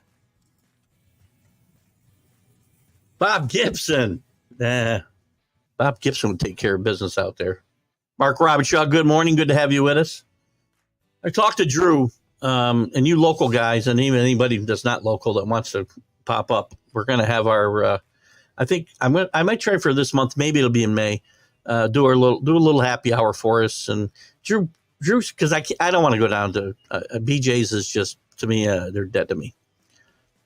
Bob Gibson. Bob Gibson would take care of business out there. Mark Robichaud, good morning. Good to have you with us. I talked to Drew, and you local guys, and even anybody that's not local that wants to pop up. We're going to have our, I think I might try for this month. Maybe it'll be in May. Do a little happy hour for us. And Drew, because I don't want to go down to BJ's is just, to me, they're dead to me.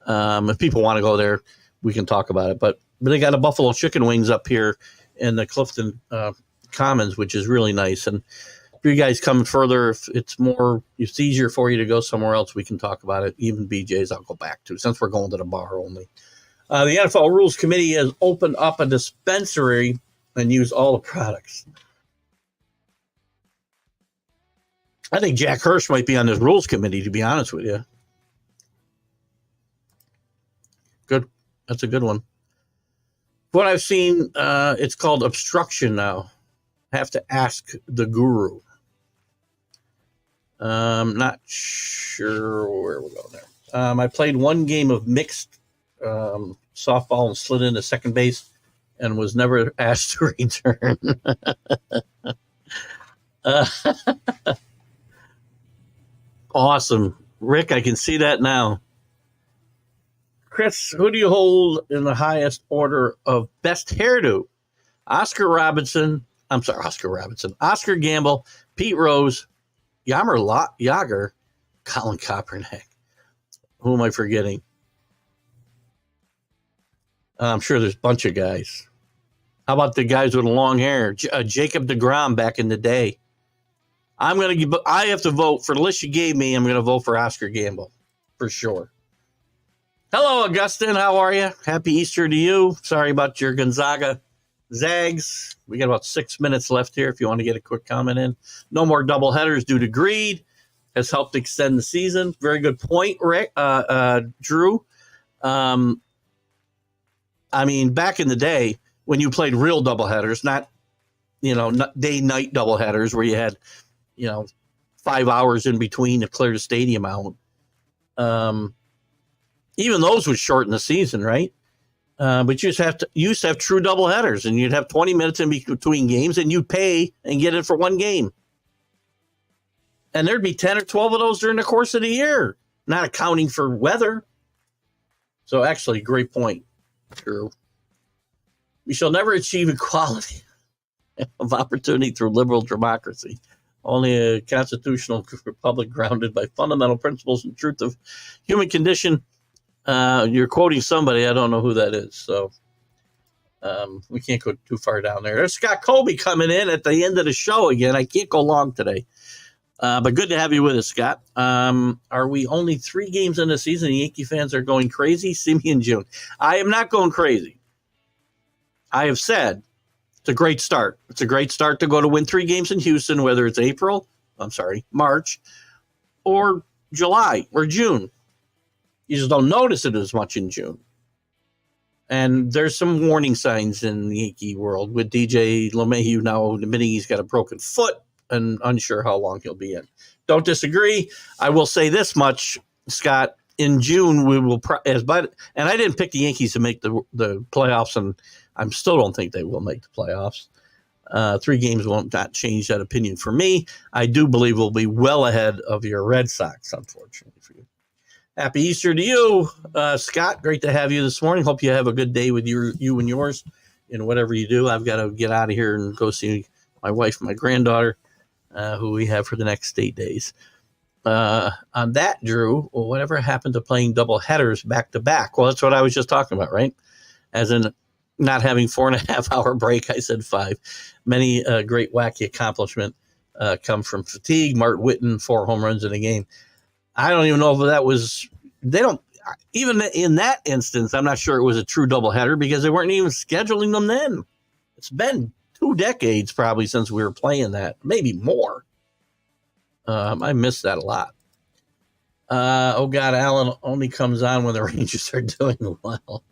If people want to go there, we can talk about it, but they got a buffalo chicken wings up here in the Clifton Commons, which is really nice. And if you guys come further, if it's easier for you to go somewhere else, we can talk about it. Even BJ's, I'll go back to since we're going to the bar only. The NFL Rules Committee has opened up a dispensary and used all the products. I think Jack Hirsch might be on this Rules Committee, to be honest with you. Good. That's a good one. What I've seen, it's called obstruction now. Have to ask the guru. Not sure where we're going there. I played one game of mixed softball and slid into second base and was never asked to return. Awesome. Rick, I can see that now. Chris, who do you hold in the highest order of best hairdo? Oscar Gamble, Pete Rose, Yammer Yager, Colin Kaepernick. Who am I forgetting? I'm sure there's a bunch of guys. How about the guys with long hair? Jacob deGrom back in the day. I have to vote for the list you gave me. I'm going to vote for Oscar Gamble for sure. Hello, Augustine. How are you? Happy Easter to you. Sorry about your Gonzaga Zags. We got about 6 minutes left here if you want to get a quick comment in. No more doubleheaders due to greed. Has helped extend the season. Very good point, Rick. Drew. I mean, back in the day when you played real doubleheaders, not day-night doubleheaders where you had, 5 hours in between to clear the stadium out. Even those would shorten the season, right? But you used to have true doubleheaders, and you'd have 20 minutes in between games, and you'd pay and get it for one game. And there'd be 10 or 12 of those during the course of the year, not accounting for weather. So actually, great point, Drew. We shall never achieve equality of opportunity through liberal democracy. Only a constitutional republic grounded by fundamental principles and truth of human condition. You're quoting somebody. I don't know who that is. So we can't go too far down there. There's Scott Colby coming in at the end of the show again. I can't go long today. But good to have you with us, Scott. Are we only 3 games in the season? The Yankee fans are going crazy? See me in June. I am not going crazy. I have said it's a great start. It's a great start to go to win 3 games in Houston, whether it's April March or July or June. You just don't notice it as much in June. And there's some warning signs in the Yankee world with DJ LeMahieu now admitting he's got a broken foot and unsure how long he'll be in. Don't disagree. I will say this much, Scott. In June, we will, and I didn't pick the Yankees to make the playoffs, and I still don't think they will make the playoffs. 3 games won't not change that opinion for me. I do believe we'll be well ahead of your Red Sox, unfortunately for you. Happy Easter to you, Scott. Great to have you this morning. Hope you have a good day with you and yours in whatever you do. I've got to get out of here and go see my wife and my granddaughter, who we have for the next 8 days. On that, Drew, well, whatever happened to playing double headers back to back? Well, that's what I was just talking about, right? As in not having 4.5 hour break, I said 5. Many great wacky accomplishment come from fatigue. Mark Whitten, 4 home runs in a game. I don't even know if that was, they don't, even in that instance, I'm not sure it was a true doubleheader because they weren't even scheduling them then. It's been 2 decades probably since we were playing that, maybe more. I miss that a lot. Oh, God, Allen only comes on when the Rangers are doing well.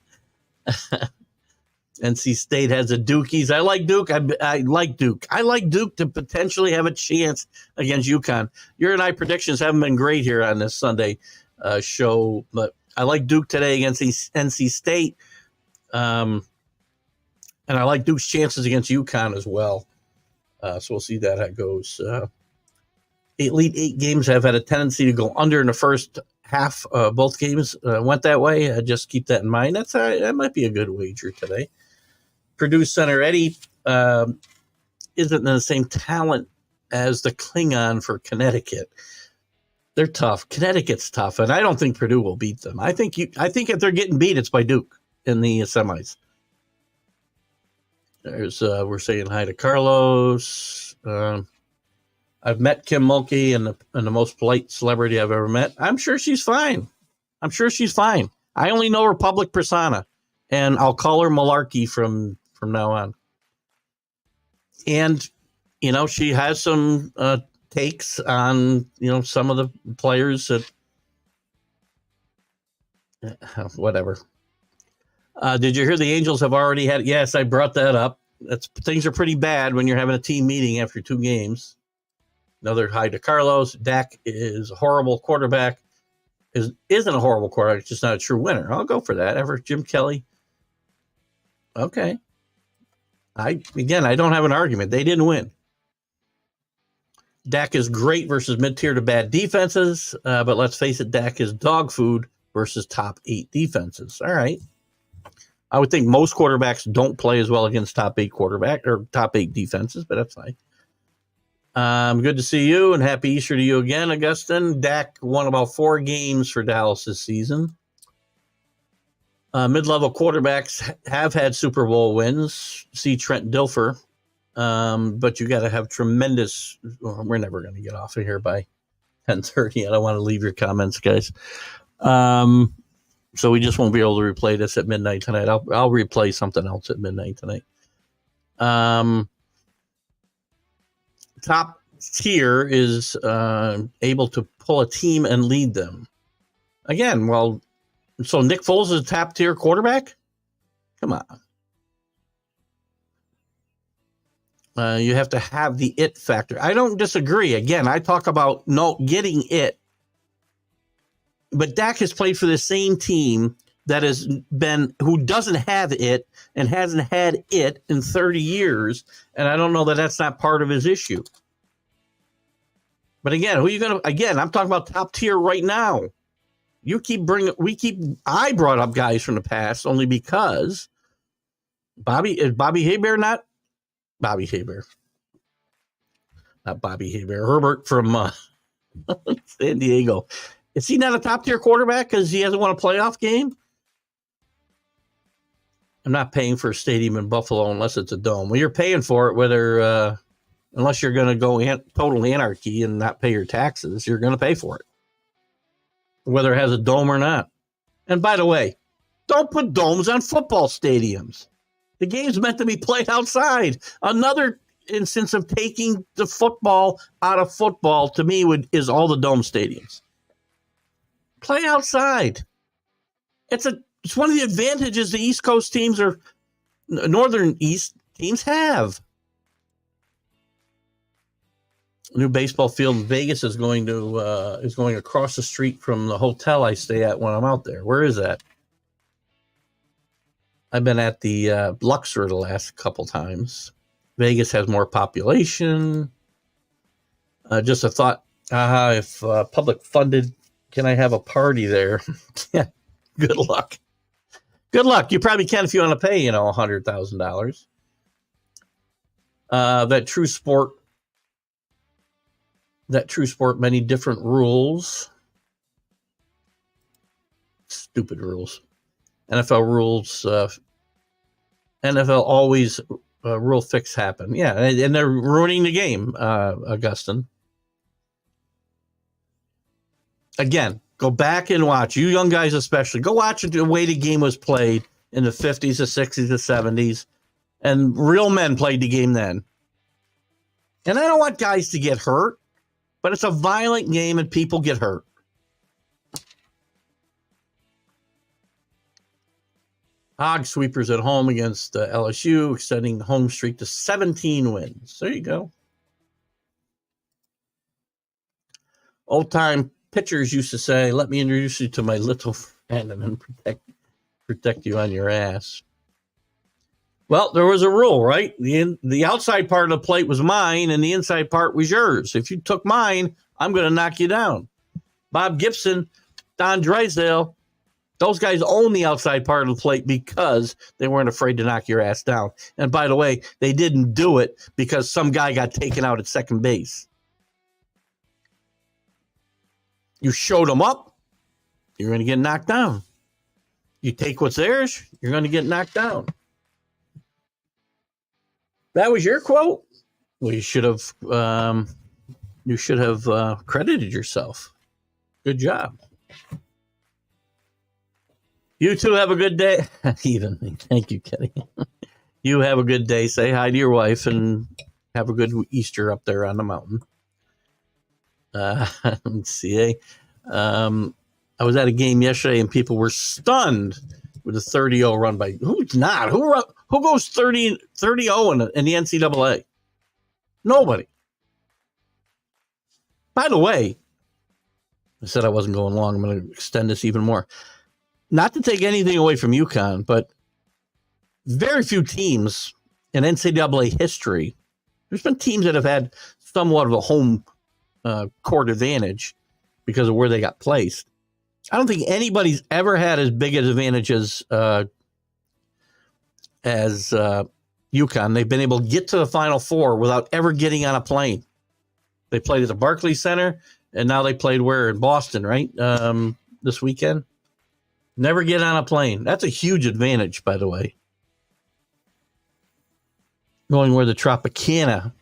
NC State has a Dukies. I like Duke. I like Duke. I like Duke to potentially have a chance against UConn. Your and I predictions haven't been great here on this Sunday show, but I like Duke today against NC State. And I like Duke's chances against UConn as well. So we'll see how that goes. Elite 8 games have had a tendency to go under in the first half. Both games went that way. Just keep that in mind. That might be a good wager today. Purdue center Eddie isn't the same talent as the Klingon for Connecticut. They're tough. Connecticut's tough, and I don't think Purdue will beat them. I think if they're getting beat, it's by Duke in the semis. We're saying hi to Carlos. I've met Kim Mulkey and the most polite celebrity I've ever met. I'm sure she's fine. I only know her public persona, and I'll call her Malarkey from now on. And, she has some takes on, some of the players that, whatever. Did you hear the Angels have already had? Yes, I brought that up. Things are pretty bad when you're having a team meeting after 2 games. Another hi to Carlos. Dak is a horrible quarterback. Isn't a horrible quarterback. It's just not a true winner. I'll go for that. Ever Jim Kelly. Okay. I don't have an argument. They didn't win. Dak is great versus mid-tier to bad defenses, but let's face it, Dak is dog food versus top 8 defenses. All right. I would think most quarterbacks don't play as well against top 8 quarterback or top 8 defenses, but that's fine. Good to see you, and happy Easter to you again, Augustin. Dak won about 4 games for Dallas this season. Mid-level quarterbacks have had Super Bowl wins. See Trent Dilfer. But you got to have tremendous. Well, we're never going to get off of here by 10:30. I don't want to leave your comments, guys. So we just won't be able to replay this at midnight tonight. I'll replay something else at midnight tonight. Top tier is able to pull a team and lead them. Again, well, so Nick Foles is a top tier quarterback? Come on. You have to have the it factor. I don't disagree. Again, I talk about getting it. But Dak has played for the same team who doesn't have it and hasn't had it in 30 years. And I don't know that that's not part of his issue. But again, I'm talking about top tier right now. I brought up guys from the past only because Bobby Hebert, not Bobby Hebert. Not Bobby Hebert. Herbert from San Diego. Is he not a top tier quarterback because he hasn't won a playoff game? I'm not paying for a stadium in Buffalo unless it's a dome. Well, you're paying for it unless you're going to go total anarchy and not pay your taxes, you're going to pay for it, whether it has a dome or not. And by the way, don't put domes on football stadiums. The game's meant to be played outside. Another instance of taking the football out of football to me is all the dome stadiums. Play outside. It's one of the advantages the East Coast teams or Northern East teams have. New baseball field in Vegas is going across the street from the hotel I stay at when I'm out there. Where is that? I've been at the Luxor the last couple times. Vegas has more population. Just a thought, if public funded, can I have a party there? Yeah, good luck. Good luck. You probably can if you want to pay, $100,000. That True Sport, many different rules. Stupid rules. NFL rules. NFL always rule fix happen. Yeah, and they're ruining the game, Augustine. Again, go back and watch. You young guys especially. Go watch the way the game was played in the 50s, the 60s, the 70s. And real men played the game then. And I don't want guys to get hurt, but it's a violent game and people get hurt. Hog Sweepers at home against LSU, extending the home streak to 17 wins. There you go. Old-time pitchers used to say, let me introduce you to my little friend and then protect you on your ass. Well, there was a rule, right? The outside part of the plate was mine and the inside part was yours. If you took mine, I'm going to knock you down. Bob Gibson, Don Drysdale, those guys own the outside part of the plate because they weren't afraid to knock your ass down. And by the way, they didn't do it because some guy got taken out at second base. You showed them up, you're going to get knocked down. You take what's theirs, you're going to get knocked down. That was your quote. Well, you should have credited yourself. Good job. You two have a good day. Even. Thank you, Kenny. You have a good day. Say hi to your wife and have a good Easter up there on the mountain. Let's see. I was at a game yesterday and people were stunned with a 30-0 run by who's not? Who goes 30-0 in the NCAA? Nobody. By the way, I said I wasn't going long. I'm going to extend this even more. Not to take anything away from UConn, but very few teams in NCAA history, there's been teams that have had somewhat of a home court advantage because of where they got placed. I don't think anybody's ever had as big an advantage as UConn. They've been able to get to the Final Four without ever getting on a plane. They played at the Barclays Center, and now they played where? In Boston, right? This weekend. Never get on a plane. That's a huge advantage, by the way. Going where the Tropicana,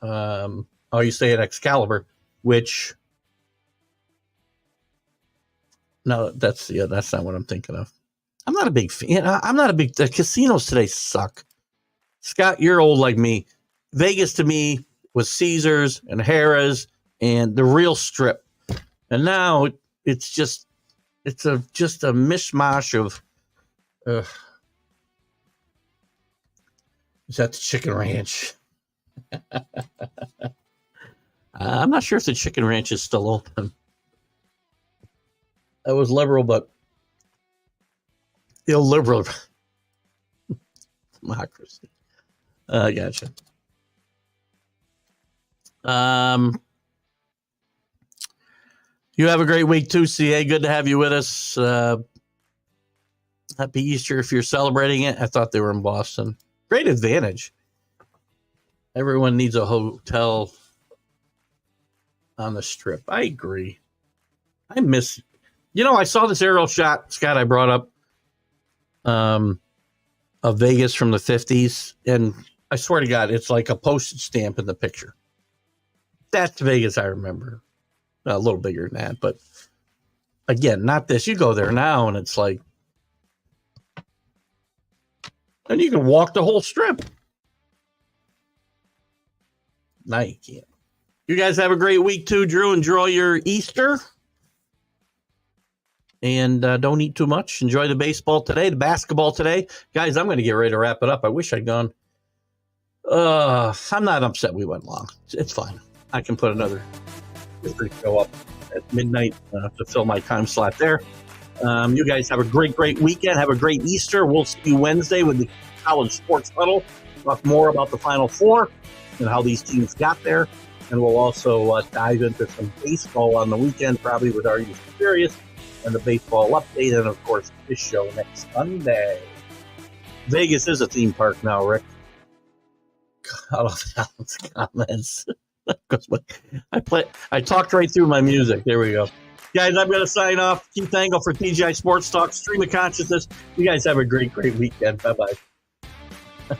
you stay at Excalibur, which... No, that's not what I'm thinking of. I'm not a big fan. The casinos today suck. Scott, you're old like me. Vegas to me was Caesars and Harrah's and the real Strip. And now it's just a mishmash of is that the Chicken Ranch? I'm not sure if the Chicken Ranch is still open. I was liberal, but illiberal. Democracy. Gotcha. You have a great week too, CA. Good to have you with us. Happy Easter if you're celebrating it. I thought they were in Boston. Great advantage. Everyone needs a hotel on the Strip. I agree. I saw this aerial shot, Scott, I brought up of Vegas from the 50s, and I swear to God, it's like a postage stamp in the picture. That's Vegas I remember. A little bigger than that, but again, not this. You go there now, and it's like, and you can walk the whole Strip. Now you can't. You guys have a great week too, Drew. Enjoy your Easter. And don't eat too much. Enjoy the baseball today, the basketball today. Guys, I'm going to get ready to wrap it up. I wish I'd gone. I'm not upset we went long. It's fine. I can put another show up at midnight to fill my time slot there. You guys have a great weekend. Have a great Easter. We'll see you Wednesday with the College Sports Huddle. Talk more about the Final Four and how these teams got there. And we'll also dive into some baseball on the weekend, probably with Are You Serious? And the baseball update, and of course, this show next Sunday. Vegas is a theme park now, Rick. Out of Alan's comments. I talked right through my music. There we go. Guys, I'm going to sign off. Keith Engle for TGI Sports Talk, Stream of Consciousness. You guys have a great weekend. Bye-bye.